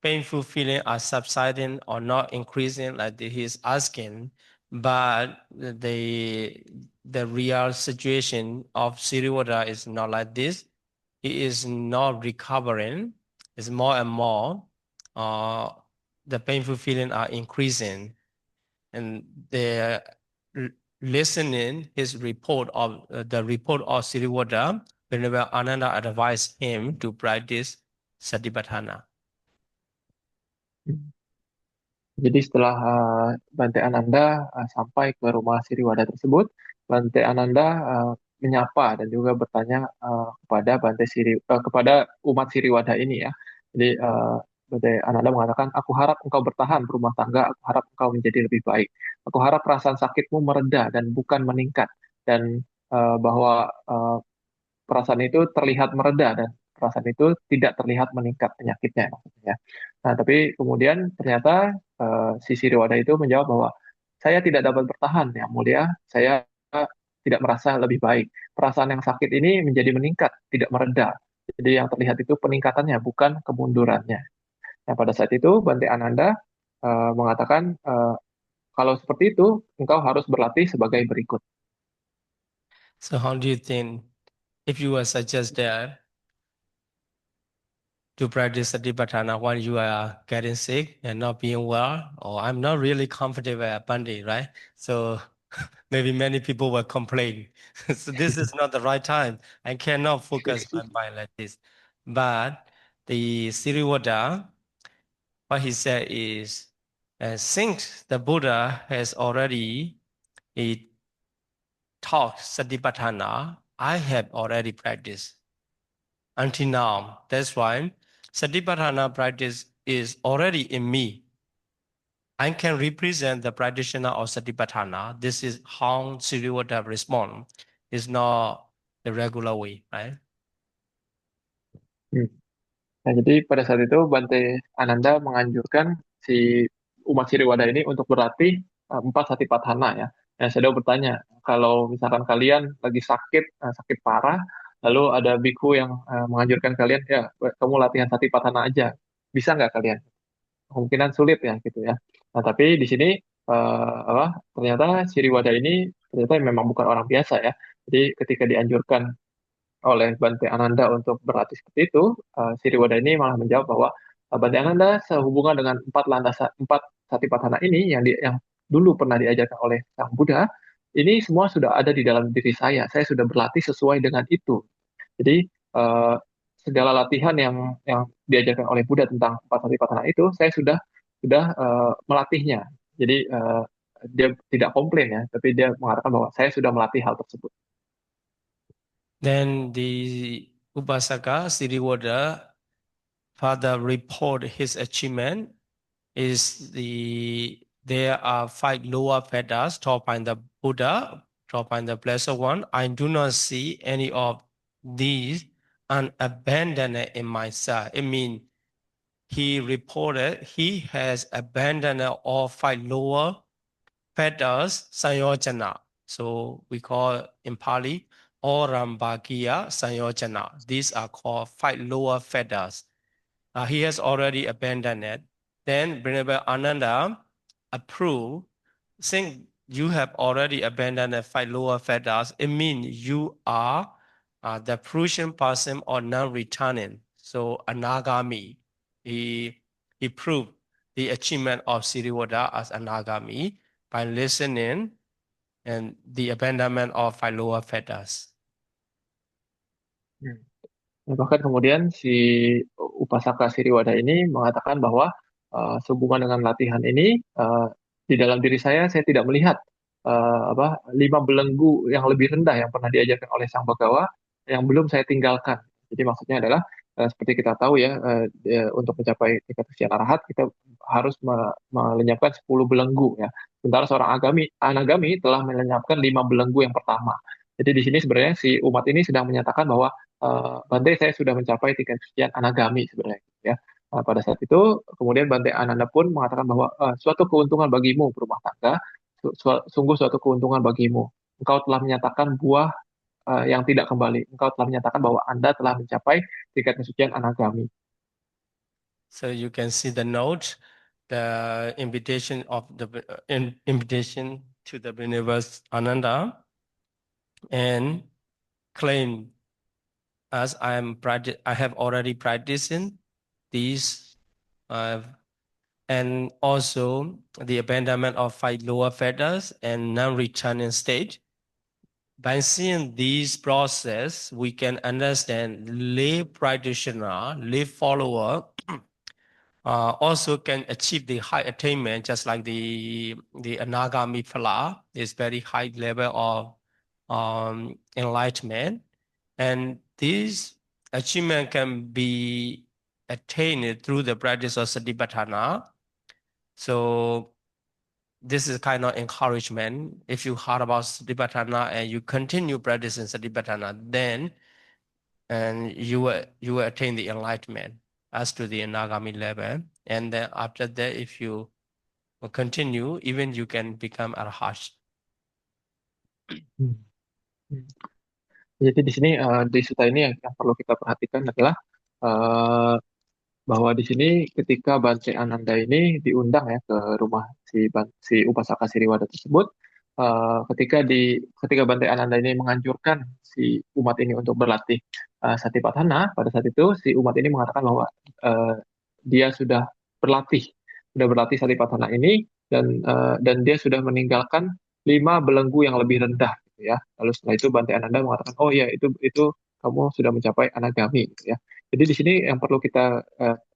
painful feeling are subsiding or not increasing like he's asking, but the real situation of Siriwada is not like this. He is not recovering. It's more and more. The painful feeling are increasing, and they're listening his report of the report of Siriwada. Whenever Ananda advised him to practice Satipatthana. Jadi setelah Bante Ananda sampai ke rumah Siriwada tersebut, Bante Ananda menyapa dan juga bertanya kepada umat Siriwada ini ya. Jadi Bante Ananda mengatakan, aku harap engkau bertahan berumah tangga, aku harap engkau menjadi lebih baik. Aku harap perasaan sakitmu mereda dan bukan meningkat, dan bahwa perasaan itu terlihat mereda dan perasaan itu tidak terlihat meningkat penyakitnya maksudnya. Nah, tapi kemudian ternyata si Siriwada itu menjawab bahwa saya tidak dapat bertahan, yang mulia, saya tidak merasa lebih baik. Perasaan yang sakit ini menjadi meningkat, tidak mereda. Jadi yang terlihat itu peningkatannya, bukan kemundurannya. Nah, pada saat itu Bante Ananda mengatakan, kalau seperti itu, engkau harus berlatih sebagai berikut. So how do you think, if you were suggest that to practice Satipatthana when you are getting sick and not being well, or I'm not really comfortable at Bandi, right? So maybe many people will complain. So this is not the right time. I cannot focus my mind like this. But the Siriwada, what he said is, since the Buddha has already taught Satipatthana, I have already practiced until now. That's why Satipatthana practice is already in me. I can represent the practitioner of Satipatthana. This is how Siriwada respond. It's not the regular way, right? Nah, jadi pada saat itu Bante Ananda menganjurkan si umat Siriwada ini untuk berlatih 4 Satipatthana ya. Nah, saya bertanya, kalau misalkan kalian lagi sakit parah, lalu ada biku yang menganjurkan kalian, ya kamu latihan Satipatthana aja, bisa nggak kalian? Kemungkinan sulit ya gitu ya. Nah, tapi di sini ternyata Siriwada ini ternyata memang bukan orang biasa ya. Jadi ketika dianjurkan oleh Bante Ananda untuk berlatih seperti itu, Siriwada ini malah menjawab bahwa Bante Ananda sehubungan dengan 4 Satipatthana ini yang dulu pernah diajarkan oleh Sang Buddha, ini semua sudah ada di dalam diri saya. Saya sudah berlatih sesuai dengan itu. Jadi segala latihan yang diajarkan oleh Buddha tentang 4 Satipatthana itu, saya sudah melatihnya. Jadi dia tidak komplain ya, tapi dia mengatakan bahwa saya sudah melatih hal tersebut. Then the Upasaka Siriwada further report his achievement is there are 5 lower fetters taught by the Buddha, taught by the Blessed One. I do not see any of these unabandoned in myself. It means he reported he has abandoned all 5 lower fetters, Sanyojana. So we call in Pali, Orambhagiya Sanyojana. These are called 5 lower fetters. He has already abandoned it. Then Brahma Ananda approved, since you have already abandoned the 5 lower fetters, it means you are the fruition person or non-returning. So Anagami, he proved the achievement of Siriwada as Anagami by listening and the abandonment of 5 lower fetters. Bahkan kemudian si Upasaka Siriwada ini mengatakan bahwa sehubungan dengan latihan ini, di dalam diri saya tidak melihat 5 belenggu yang lebih rendah yang pernah diajarkan oleh Sang Bagawa yang belum saya tinggalkan. Jadi maksudnya adalah seperti kita tahu ya, untuk mencapai tingkat kesucian arahat kita harus melenyapkan 10 belenggu ya. Sementara seorang anagami telah melenyapkan 5 belenggu yang pertama. Jadi di sini sebenarnya si umat ini sedang menyatakan bahwa Bante, saya sudah mencapai tingkat kesucian anagami sebenarnya ya. Nah, pada saat itu kemudian Bante Ananda pun mengatakan bahwa suatu keuntungan bagimu berumah tangga, sungguh suatu keuntungan bagimu. Engkau telah menyatakan buah yang tidak kembali. Engkau telah menyatakan bahwa Anda telah mencapai tingkat kesucian anagami. So you can see the note, the invitation of the invitation to the Brinivas Ananda, and claim as I have already practiced in these, and also the abandonment of 5 lower fetters and non-returning state. By seeing these process, we can understand lay practitioner, lay follower also can achieve the high attainment, just like the Anagami Phala is very high level of enlightenment. And this achievement can be attained through the practice of Satipatthana. So this is kind of encouragement. If you heard about Satipatthana and you continue practicing Satipatthana, then and you will attain the enlightenment as to the Anagami level. And then after that, if you continue, even you can become Arhat. Hmm. Jadi di sini di sutta ini yang perlu kita perhatikan adalah bahwa di sini ketika Bante Ananda ini diundang ya ke rumah si Upasaka Siriwada tersebut, ketika Bante Ananda ini menganjurkan si umat ini untuk berlatih Satipatthana, pada saat itu si umat ini mengatakan bahwa dia sudah berlatih Satipatthana ini dan dia sudah meninggalkan 5 belenggu yang lebih rendah gitu ya. Lalu setelah itu Bante Ananda mengatakan, oh ya itu kamu sudah mencapai anagami gitu ya. Jadi di sini yang perlu kita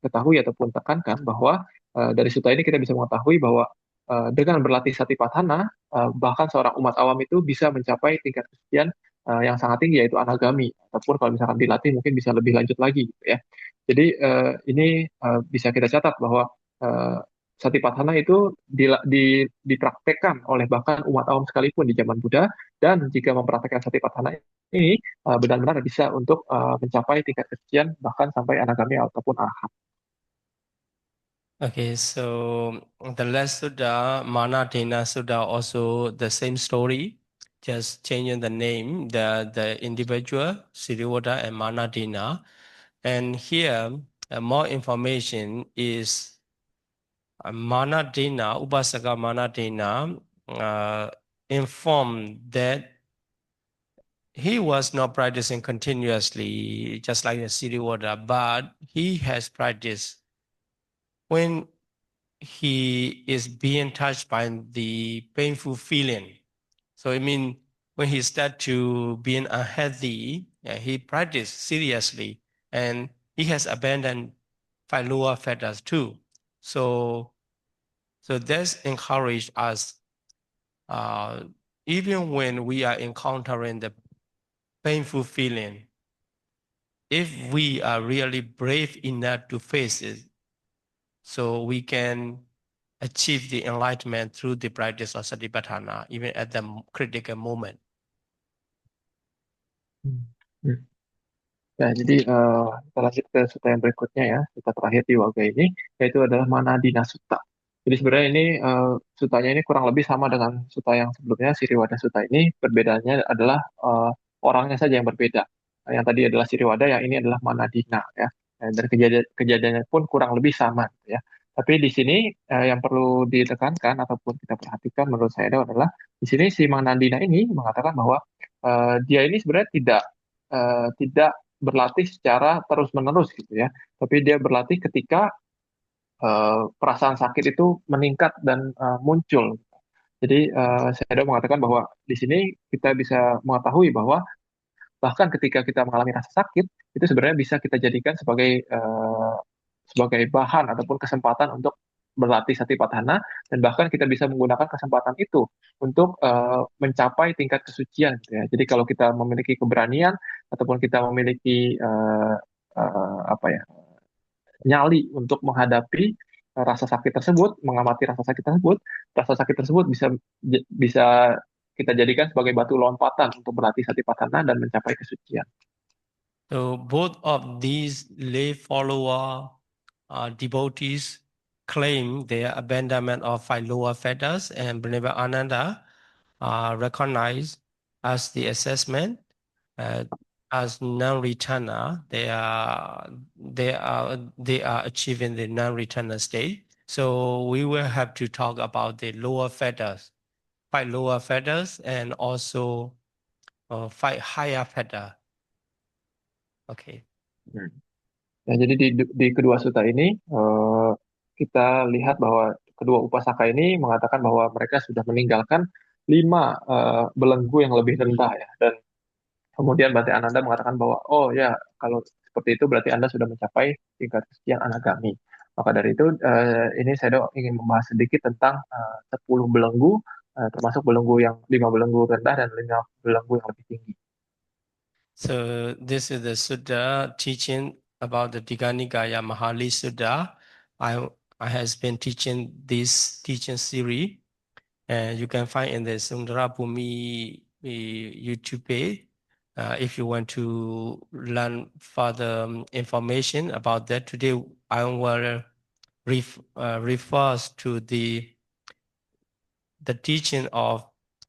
ketahui ataupun tekankan bahwa dari sutta ini kita bisa mengetahui bahwa dengan berlatih Satipatthana, bahkan seorang umat awam itu bisa mencapai tingkat kesucian yang sangat tinggi, yaitu anagami. Ataupun kalau misalkan dilatih mungkin bisa lebih lanjut lagi gitu ya. Jadi ini bisa kita catat bahwa Satipatthana itu dipraktekkan oleh bahkan umat awam sekalipun di zaman Buddha, dan jika mempraktekkan Satipatthana ini benar-benar bisa untuk mencapai tingkat kesucian bahkan sampai anagami ataupun arahat. Okay, so the last Sutta, Manadina Sutta, also the same story, just changing the name, the individual, Siriwada and Manadina. And here, more information is Manadina, Upasaka Manadina, informed that he was not practicing continuously, just like the Siriwada, but he has practiced when he is being touched by the painful feeling. So I mean, when he start to being unhealthy, he practiced seriously, and he has abandoned 5 lower fetters too. So that's encouraged us, even when we are encountering the painful feeling, if we are really brave enough to face it, so we can achieve the enlightenment through the practice of Satipatthana, even at the critical moment. Ya, jadi kita lanjut ke sutta yang berikutnya ya, sutta terakhir di Wagga ini, yaitu adalah Manadina Sutta. Jadi sebenarnya ini suttanya ini kurang lebih sama dengan sutta yang sebelumnya, Siriwada Sutta ini. Perbedaannya adalah orangnya saja yang berbeda. Yang tadi adalah Siriwada, yang ini adalah Manadina ya. Dan kejadiannya pun kurang lebih sama gitu ya. Tapi di sini yang perlu ditekankan ataupun kita perhatikan menurut saya adalah di sini si Manadina ini mengatakan bahwa dia ini sebenarnya tidak berlatih secara terus-menerus gitu ya. Tapi dia berlatih ketika perasaan sakit itu meningkat dan muncul. Jadi saya mengatakan bahwa di sini kita bisa mengetahui bahwa bahkan ketika kita mengalami rasa sakit itu sebenarnya bisa kita jadikan sebagai bahan ataupun kesempatan untuk berlatih Satipatthana, dan bahkan kita bisa menggunakan kesempatan itu untuk mencapai tingkat kesucian gitu ya. Jadi kalau kita memiliki keberanian ataupun kita memiliki apa ya, nyali untuk menghadapi rasa sakit tersebut, mengamati rasa sakit tersebut bisa kita jadikan sebagai batu lompatan untuk berlatih Satipatthana dan mencapai kesucian. So both of these lay follower devotees claim their abandonment of five lower fetters, and Bhrineva Ananda recognized as the assessment as non-returner. They are achieving the non-returner state. So we will have to talk about the lower fetters, five lower fetters, and also five higher fetter. Okay. Ya, jadi di kedua sutta ini kita lihat bahwa kedua upasaka ini mengatakan bahwa mereka sudah meninggalkan 5 belenggu yang lebih rendah ya, dan kemudian Bhante Ananda mengatakan bahwa oh ya, kalau seperti itu berarti Anda sudah mencapai tingkat kesucian anagami. Maka dari itu ini saya ingin membahas sedikit tentang 10 belenggu, termasuk belenggu yang 5 belenggu rendah dan 5 belenggu yang lebih tinggi. So this is the sutta teaching about the Digha Nikaya Mahali Sutta. I has been teaching this teaching series, and you can find in the Sundara Bhumi YouTube page. If you want to learn further information about that, today I will refers to the teaching of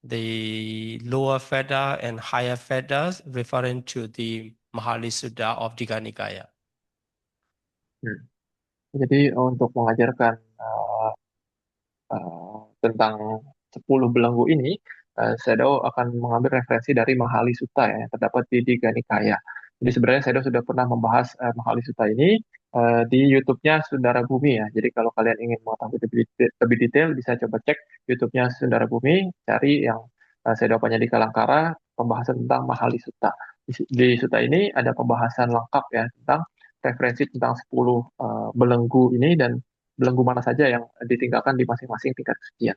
the lower fetter and higher fetters, referring to the Mahali Sutta of Digha Nikaya. Jadi untuk mengajarkan tentang 10 belenggu ini, Sayadaw akan mengambil referensi dari Mahali Sutta ya, yang terdapat di Digha Nikaya. Jadi sebenarnya Sayadaw sudah pernah membahas Mahali Sutta ini di YouTube-nya Sundara Bumi ya. Jadi kalau kalian ingin mengetahui lebih detail, bisa coba cek YouTube-nya Sundara Bumi, cari yang Sayadaw Panyadi Kalangkara, pembahasan tentang Mahali Sutta. Di sutta ini ada pembahasan lengkap ya tentang referensi tentang 10 belenggu ini dan belenggu mana saja yang ditinggalkan di masing-masing tingkat kesucian.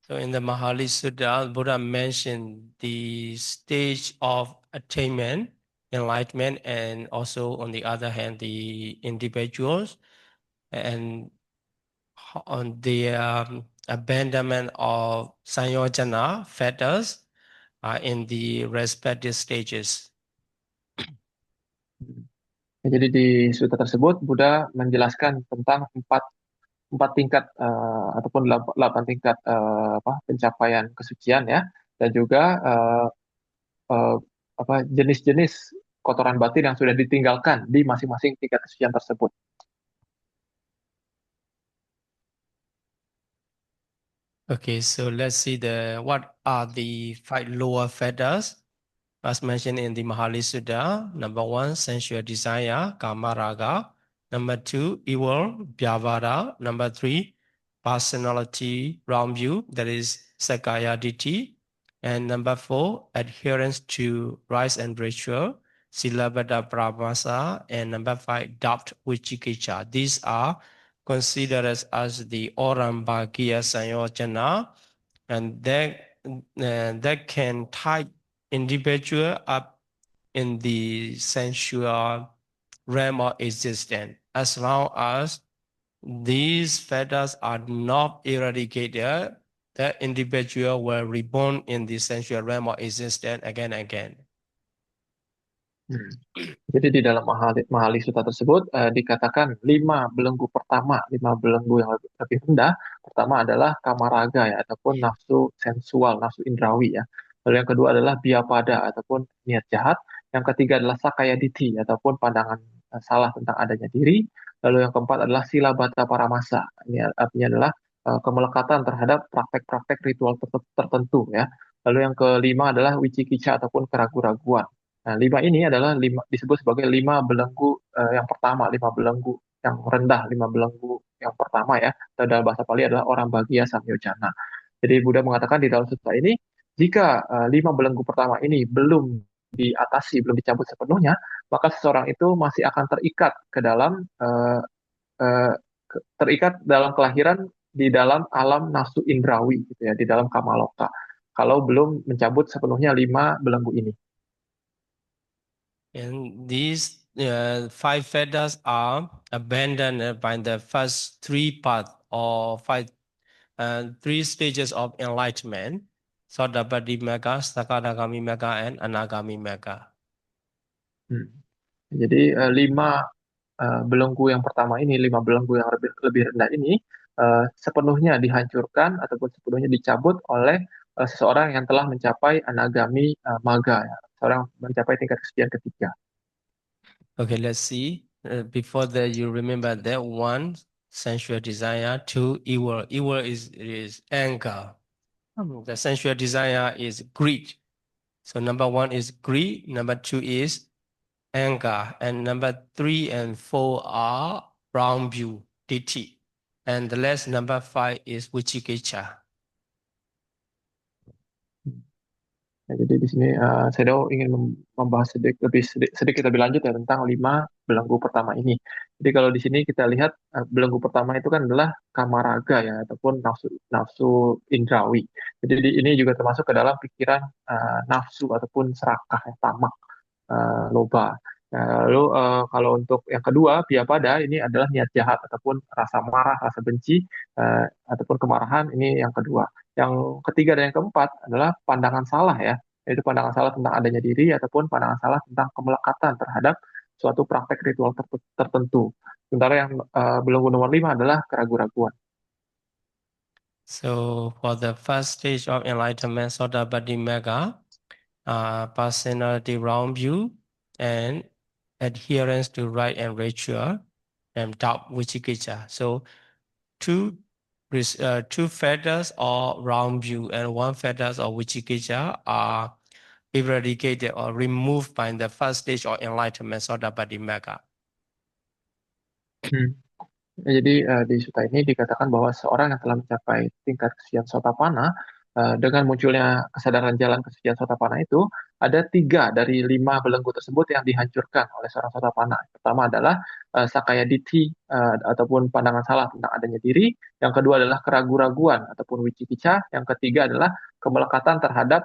So in the Mahali Sutta, Buddha mentioned the stage of attainment, enlightenment, and also on the other hand, the individuals and on the abandonment of Sanyojana fetters in the respective stages. Jadi di sutta tersebut Buddha menjelaskan tentang empat tingkat ataupun 8 tingkat pencapaian kesucian ya, dan juga jenis-jenis kotoran batin yang sudah ditinggalkan di masing-masing tingkat kesucian tersebut. Okay, so let's see what are the 5 lower fetters as mentioned in the Mahali Sutta. Number 1, sensual desire, kama raga. Number 2, evil, vyavara. Number 3, personality, wrong view, that is sakaya ditti. And number 4, adherence to rites and ritual, silabhata pramasa. And number 5, doubt, vichikicha. These are considered as the Orambhagiya Sanyojana, and that can type individual up in the sensual realm of existence. As long as these fetters are not eradicated, that individual will reborn in the sensual realm of existence again and again. Jadi di dalam Mahali Sutta tersebut dikatakan 5 belenggu pertama, 5 belenggu yang lebih rendah. Pertama adalah kamaraga ya, ataupun nafsu sensual, nafsu indrawi ya. Lalu yang kedua adalah biapada ataupun niat jahat. Yang ketiga adalah sakaya ditti ataupun pandangan salah tentang adanya diri. Lalu yang keempat adalah silabhata paramasa. Ini artinya adalah kemelekatan terhadap praktek-praktek ritual tertentu ya. Lalu yang kelima adalah wicikica ataupun keraguan-raguan. Nah, 5 ini adalah disebut sebagai 5 belenggu yang pertama, 5 belenggu yang rendah, 5 belenggu yang pertama ya. Atau dalam bahasa Pali adalah Orambhagiya Samyojana. Jadi Buddha mengatakan di dalam sutta ini, jika 5 belenggu pertama ini belum diatasi, belum dicabut sepenuhnya, maka seseorang itu masih akan terikat ke dalam terikat dalam kelahiran di dalam alam nafsu indrawi gitu ya, di dalam kamaloka. Kalau belum mencabut sepenuhnya 5 belenggu ini. And these 5 feathers are abandoned by the first 3 paths or 3 stages of enlightenment: Sotapaddi Magga, Sakadagami Magga, and Anagami Magga. Jadi 5 belenggu yang pertama ini, 5 belenggu yang lebih rendah ini sepenuhnya dihancurkan ataupun sepenuhnya dicabut oleh seseorang yang telah mencapai anagami magga, ya. Seorang mencapai tingkat kesucian ketiga. Okay, let's see. Before that, you remember that 1, sensual desire; 2, evil. Evil is anger. The sensual desire is greed. So number 1 is greed, number 2 is anger, and number 3 and 4 are wrong view, ditthi. And the last, number 5, is vicikiccha. Ya, jadi di sini Sedo ingin membahas sedikit lebih lanjut ya tentang 5 belenggu pertama ini. Jadi kalau di sini kita lihat belenggu pertama itu kan adalah kamaraga ya, ataupun nafsu indrawi. Jadi ini juga termasuk ke dalam pikiran nafsu ataupun serakah ya, tamak, loba. Nah, lalu kalau untuk yang kedua, biapada, ini adalah niat jahat ataupun rasa marah, rasa benci, ataupun kemarahan, ini yang kedua. Yang ketiga dan yang keempat adalah pandangan salah ya, yaitu pandangan salah tentang adanya diri ataupun pandangan salah tentang kemelekatan terhadap suatu praktek ritual tertentu. Sementara yang belenggu nomor 5 adalah keraguan-raguan. So for the first stage of enlightenment, Sotapaddi Magga, personality wrong view and adherence to right and ritual, and doubt, vicikiccha. So two feathers or wrong view and 1 feathers or vicikiccha are eradicated or removed by the first stage of enlightenment, Sotapaddi Magga. Jadi di sutta ini dikatakan bahwa seorang yang telah mencapai tingkat kesucian Sotapanna, dengan munculnya kesadaran jalan kesucian Sotapanna itu, ada 3 dari 5 belenggu tersebut yang dihancurkan oleh seorang Sotapanna. Pertama adalah Sakaya Ditti ataupun pandangan salah tentang adanya diri. Yang kedua adalah keraguan-raguan ataupun vicikiccha. Yang ketiga adalah kemelekatan terhadap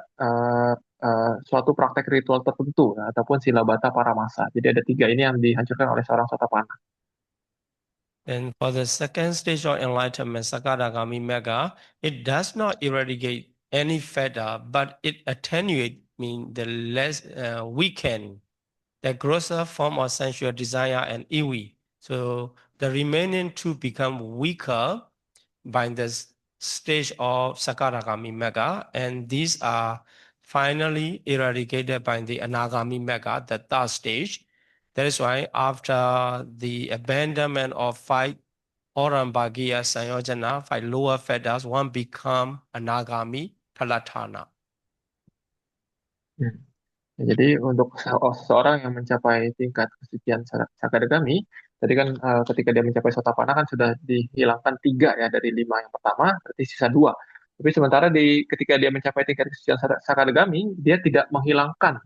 suatu praktek ritual tertentu ataupun silabata paramasa. Jadi ada 3 ini yang dihancurkan oleh seorang Sotapanna. And for the second stage of enlightenment, Sakadagami Magga, it does not eradicate any feather, but it attenuates, the less weaken the grosser form of sensual desire and iwi. So the remaining 2 become weaker by the stage of Sakadagami Magga, and these are finally eradicated by the Anagami Magga, the 3rd stage. That is why after the abandonment of 5 Orambhagiya Sanyojana, 5 lower feathers, 1 become Anagami Talatana. Jadi untuk seseorang yang mencapai tingkat kesucian Sakadagami, tadi kan ketika dia mencapai Sotapanna kan sudah dihilangkan 3 ya dari 5 yang pertama, berarti sisa 2. Tapi sementara ketika dia mencapai tingkat kesucian Sakadagami, dia tidak menghilangkan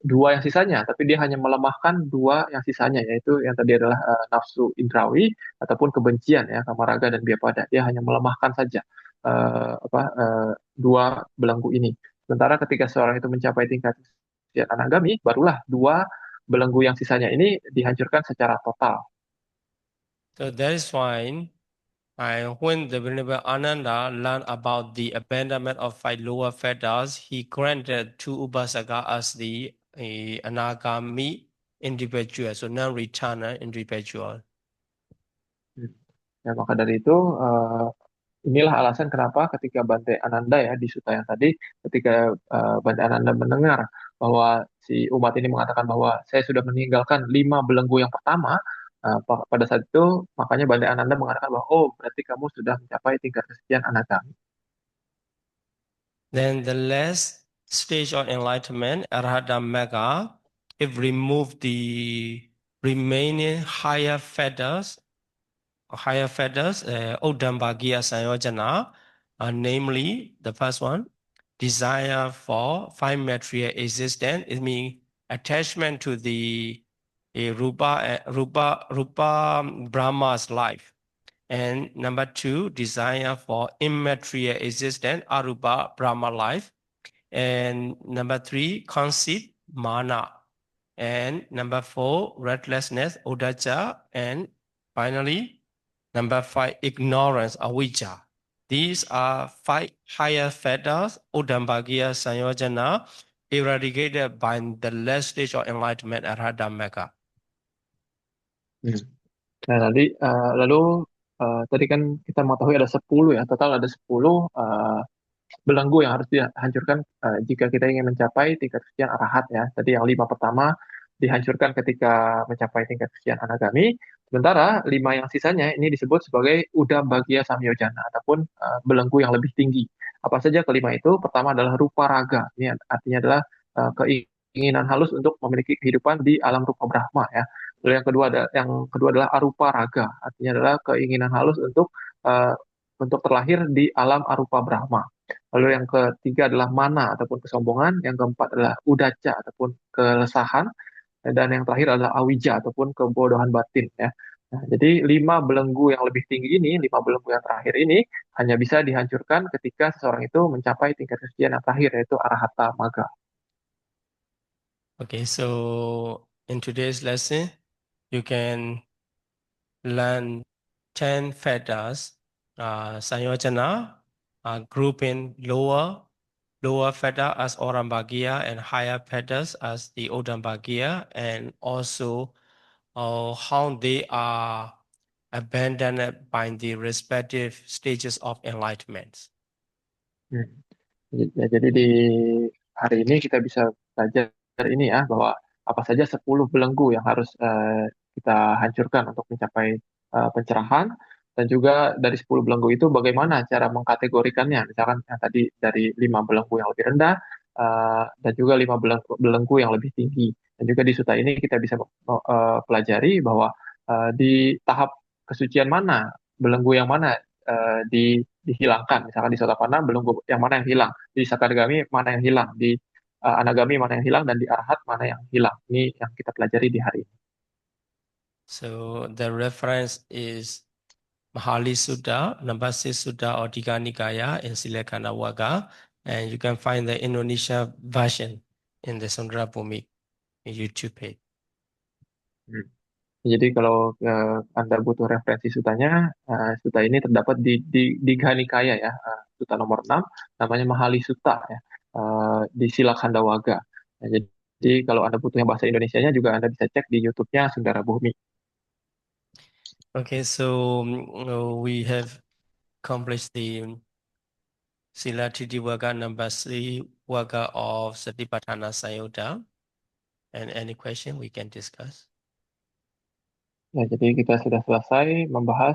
2 yang sisanya, tapi dia hanya melemahkan 2 yang sisanya, yaitu yang tadi adalah nafsu indrawi ataupun kebencian ya, kamaraga dan biapada. Dia hanya melemahkan saja 2 belenggu ini. Sementara ketika seorang itu mencapai tingkat kesucian anagami, barulah 2 belenggu yang sisanya ini dihancurkan secara total. So that is why when the Venerable Ananda learned about the abandonment of 5 lower feathers, he granted to Upasaka as the Anagami individual, so non-returner individual. Ya, maka dari itu inilah alasan kenapa ketika Bante Ananda ya di sutta yang tadi, ketika Bante Ananda mendengar bahwa si umat ini mengatakan bahwa saya sudah meninggalkan 5 belenggu yang pertama, pada saat itu makanya Bante Ananda mengatakan bahwa berarti kamu sudah mencapai tingkat kesucian anagami. Then the last stage of enlightenment, Arhata Magga, it removed the remaining higher feathers, Udambhagiya Sanyojana, namely the first one, desire for 5 material existence. It means attachment to the a Rupa Brahma's life. And number two, desire for immaterial existence, Arupa Brahma life. And number three, conceit, mana. And number four, restlessness, Udacha. And finally, number five, ignorance, Avijja. These are five higher fetters, Udambagya Sanyojana, eradicated by the last stage of enlightenment, Arhata Magga. Nah, lalu tadi kan kita mengetahui ada 10 ya, total ada 10 belenggu yang harus dihancurkan jika kita ingin mencapai tingkat kesucian arahat ya. Tadi yang 5 pertama dihancurkan ketika mencapai tingkat kesucian anagami, sementara 5 yang sisanya ini disebut sebagai Udambagya Samyojana ataupun belenggu yang lebih tinggi. Apa saja kelima itu? Pertama adalah rupa raga. Ini artinya adalah keinginan halus untuk memiliki kehidupan di alam rupa Brahma ya. Lalu yang kedua adalah arupa raga, artinya adalah keinginan halus untuk terlahir di alam arupa Brahma. Lalu yang ketiga adalah mana ataupun kesombongan, yang keempat adalah udaca ataupun kelesahan, dan yang terakhir adalah awija ataupun kebodohan batin ya. Nah, jadi 5 belenggu yang lebih tinggi ini, 5 belenggu yang terakhir ini hanya bisa dihancurkan ketika seseorang itu mencapai tingkat kesucian yang terakhir yaitu arahata magga. Okay, so in today's lesson, you can learn 10 fetters, Sanyojana, grouping lower fetter as Orambagya and higher fetters as the Odambagya, and also how they are abandoned by the respective stages of enlightenment. Ya, jadi di hari ini kita bisa belajar ini ya, bahwa apa saja 10 belenggu yang harus kita hancurkan untuk mencapai pencerahan, dan juga dari 10 belenggu itu bagaimana cara mengkategorikannya. Misalkan yang tadi dari 5 belenggu yang lebih rendah, dan juga 5 belenggu yang lebih tinggi. Dan juga di sutta ini kita bisa pelajari bahwa di tahap kesucian mana, belenggu yang mana dihilangkan. Misalkan di Sotapanna belenggu yang mana yang hilang, di Sakadagami mana yang hilang, di Anagami mana yang hilang, dan di Arahat mana yang hilang. Ini yang kita pelajari di hari ini. So the reference is Mahali Sutta, number 6 Sutta or Digha Nikaya in Silekana Wagga, and you can find the Indonesia version in the Sundara Bhumi YouTube page. Jadi kalau Anda butuh referensi sutanya, sutta ini terdapat di Digha Nikaya ya, sutta nomor 6, namanya Mahali Sutta ya, di Silakanda Wagga. Nah, jadi kalau Anda butuh yang bahasa Indonesianya juga Anda bisa cek di YouTube-nya Sundara Bhumi. Okay, so we have accomplished the Sila Titi Wagga number 3 Wagga of Satipatthana Sayutta. And any question we can discuss. Ya, jadi kita sudah selesai membahas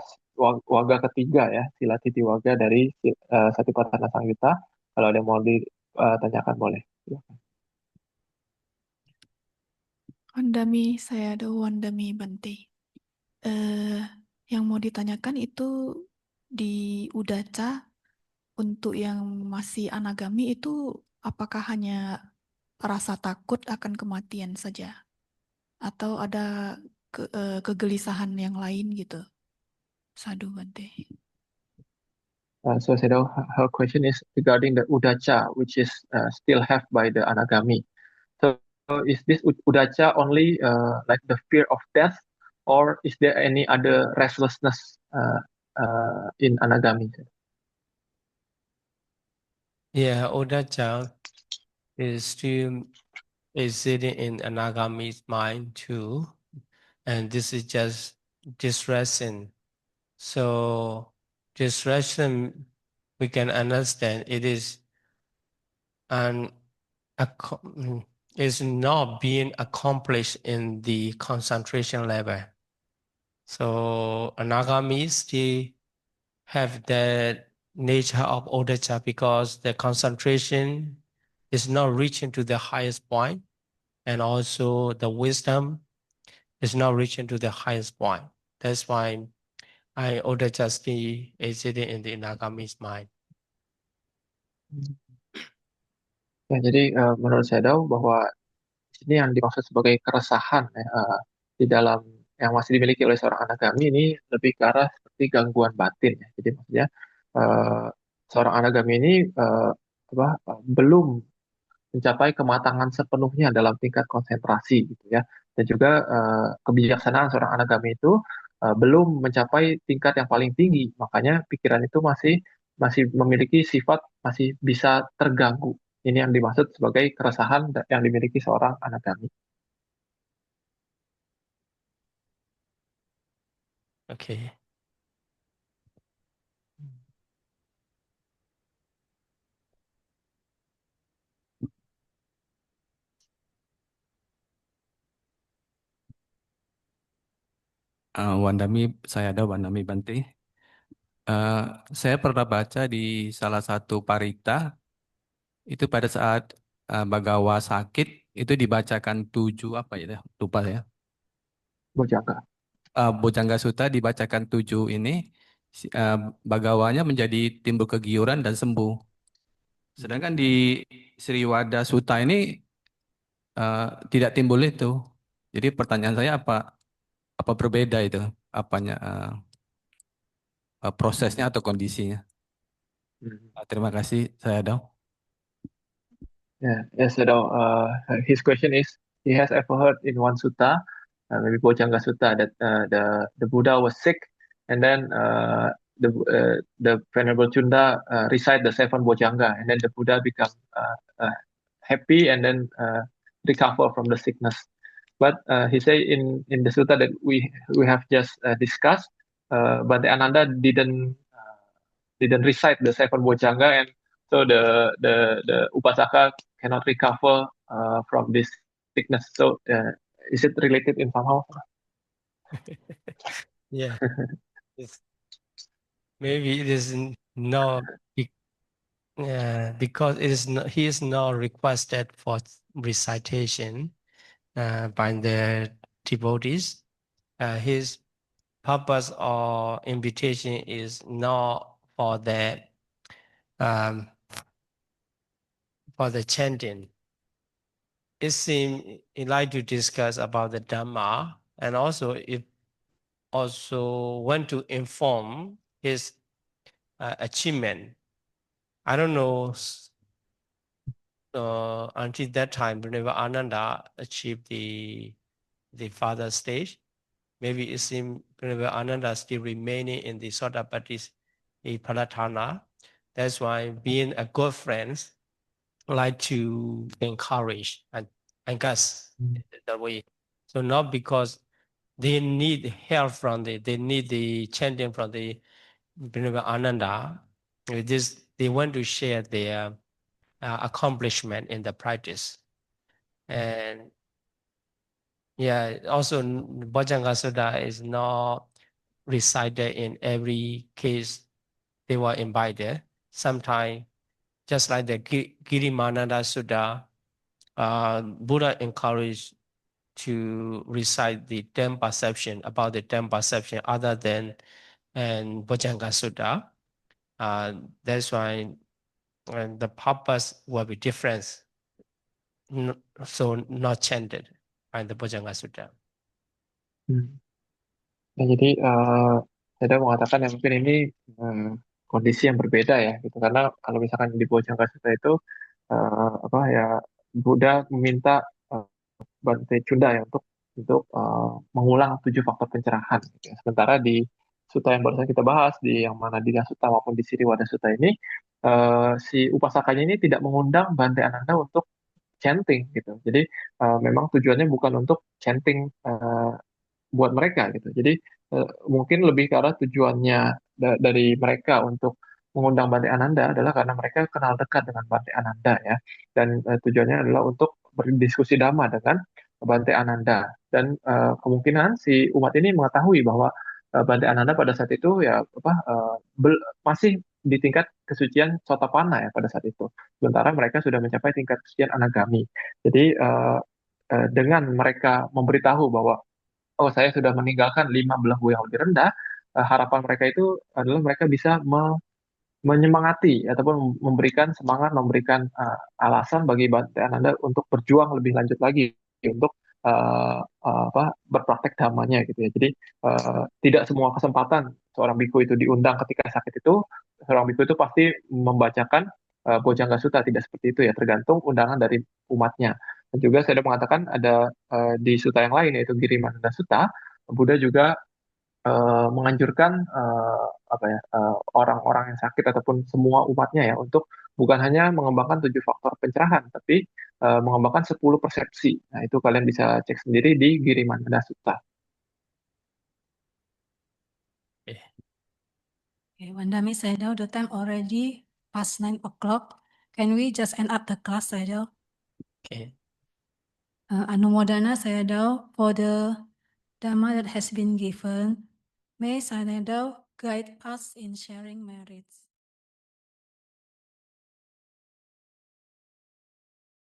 wagga ketiga ya, Sila Titi Wagga dari Satipatthana Sangyutta. Kalau ada yang mau ditanyakan boleh. Wandami, saya ada Wandami Bante. Yang mau ditanyakan itu di Udaca, untuk yang masih anagami itu apakah hanya rasa takut akan kematian saja? Atau ada kegelisahan yang lain gitu? Sadhu Bante. So her question is regarding the udaca, which is still have by the anagami. So is this udaca only like the fear of death, or is there any other restlessness in anagami? Yeah, udaca is still sitting in anagami's mind too, and this is just distressing. So distraction, we can understand it is is not being accomplished in the concentration level. So anagami still have the nature of udaca because the concentration is not reaching to the highest point, and also the wisdom is not reaching to the highest point. That's why udaca still is sitting in the anagami's mind. Ya, jadi menurut saya bahwa ini yang dimaksud sebagai keresahan ya, di dalam yang masih dimiliki oleh seorang anagami ini lebih ke arah seperti gangguan batin ya. Jadi maksudnya eh, seorang anagami ini belum mencapai kematangan sepenuhnya dalam tingkat konsentrasi gitu ya. Dan juga kebijaksanaan seorang anagami itu belum mencapai tingkat yang paling tinggi. Makanya pikiran itu masih masih memiliki sifat masih bisa terganggu. Ini yang dimaksud sebagai keresahan yang dimiliki seorang anagami. Okay. Wandami, saya ada Wandami Bante. Eh, saya pernah baca di salah satu parita itu pada saat Bagawa sakit itu dibacakan 7 apa ya? Lupa ya. Bojangga. Bojangga Sutta dibacakan 7 ini, Bagawanya menjadi timbul kegiuran dan sembuh. Sedangkan di Sriwada Sutta ini tidak timbul itu. Jadi pertanyaan saya apa berbeda itu? Apanya prosesnya atau kondisinya? Terima kasih, saya ada. Yeah, yes, his question is, he has ever heard in one sutta, maybe Bojangga Sutta, that the Buddha was sick, and then the Venerable Chunda recite the 7 Bojangga, and then the Buddha become happy and then recover from the sickness. But he say in the sutta that we have just discussed, Bhante Ananda didn't recite the 7 Bojangga, and so the Upasaka cannot recover from this sickness. So is it related in somehow? Yeah. Maybe it is not because it is not, he is not requested for recitation by the devotees. His purpose or invitation is not for the chanting. It seems he like to discuss about the Dhamma, and also it also want to inform his achievement. I don't know until that time whenever Ananda achieved the father stage. Maybe it seems whenever Ananda still remaining in the Sotapatis Palatana. That's why being a good friend like to encourage and guess that way. So not because they need help from they need the chanting from the Ananda. They want to share their accomplishment in the practice. And yeah, also Bojangga Sutta is not recited in every case they were invited. Sometimes, just like the Girimananda Sutta, Buddha encouraged to recite the 10 perception, about the 10 perception other than and Bojangga Sutta. That's why the purpose will be different, so not chanted by the Bojangga Sutta. Nah, jadi saya mengatakan yang mungkin ini kondisi yang berbeda ya, gitu. Karena kalau misalkan di Bojangga Sutta itu Buddha meminta Bhante Chunda ya untuk mengulang 7 faktor pencerahan. Gitu ya. Sementara di sutta yang barusan kita bahas, di yang mana di Sutta maupun di Siriwada Sutta ini, si upasakanya ini tidak mengundang Bhante Ananda untuk chanting gitu. Jadi memang tujuannya bukan untuk chanting buat mereka gitu. Jadi mungkin lebih ke arah tujuannya dari mereka untuk mengundang Bhante Ananda adalah karena mereka kenal dekat dengan Bhante Ananda ya. Dan tujuannya adalah untuk berdiskusi dhamma dengan Bhante Ananda. Dan kemungkinan si umat ini mengetahui bahwa Bhante Ananda pada saat itu ya masih di tingkat kesucian Sotapanna ya pada saat itu. Sementara mereka sudah mencapai tingkat kesucian Anagami. Jadi dengan mereka memberitahu bahwa oh saya sudah meninggalkan 5 belenggu yang lebih rendah, harapan mereka itu adalah mereka bisa menyemangati ataupun memberikan semangat, memberikan alasan bagi Bhante Ananda untuk berjuang lebih lanjut lagi untuk berpraktek dhamanya gitu ya. Jadi tidak semua kesempatan seorang biku itu diundang ketika sakit itu seorang biku itu pasti membacakan Bojjhanga Sutta, tidak seperti itu ya, tergantung undangan dari umatnya. Dan juga saya sudah mengatakan ada di sutta yang lain yaitu Girimananda Sutta, Buddha juga menganjurkan orang-orang yang sakit ataupun semua umatnya ya untuk bukan hanya mengembangkan 7 faktor pencerahan, tapi mengembangkan 10 persepsi. Nah, itu kalian bisa cek sendiri di Girimananda Sutta. Okay, Wandami Sayadaw, the time already past 9 o'clock. Can we just end up the class, Sayadaw? Okay. Anumodana Sayadaw for the Dhamma that has been given. May Sayadaw guide us in sharing merits.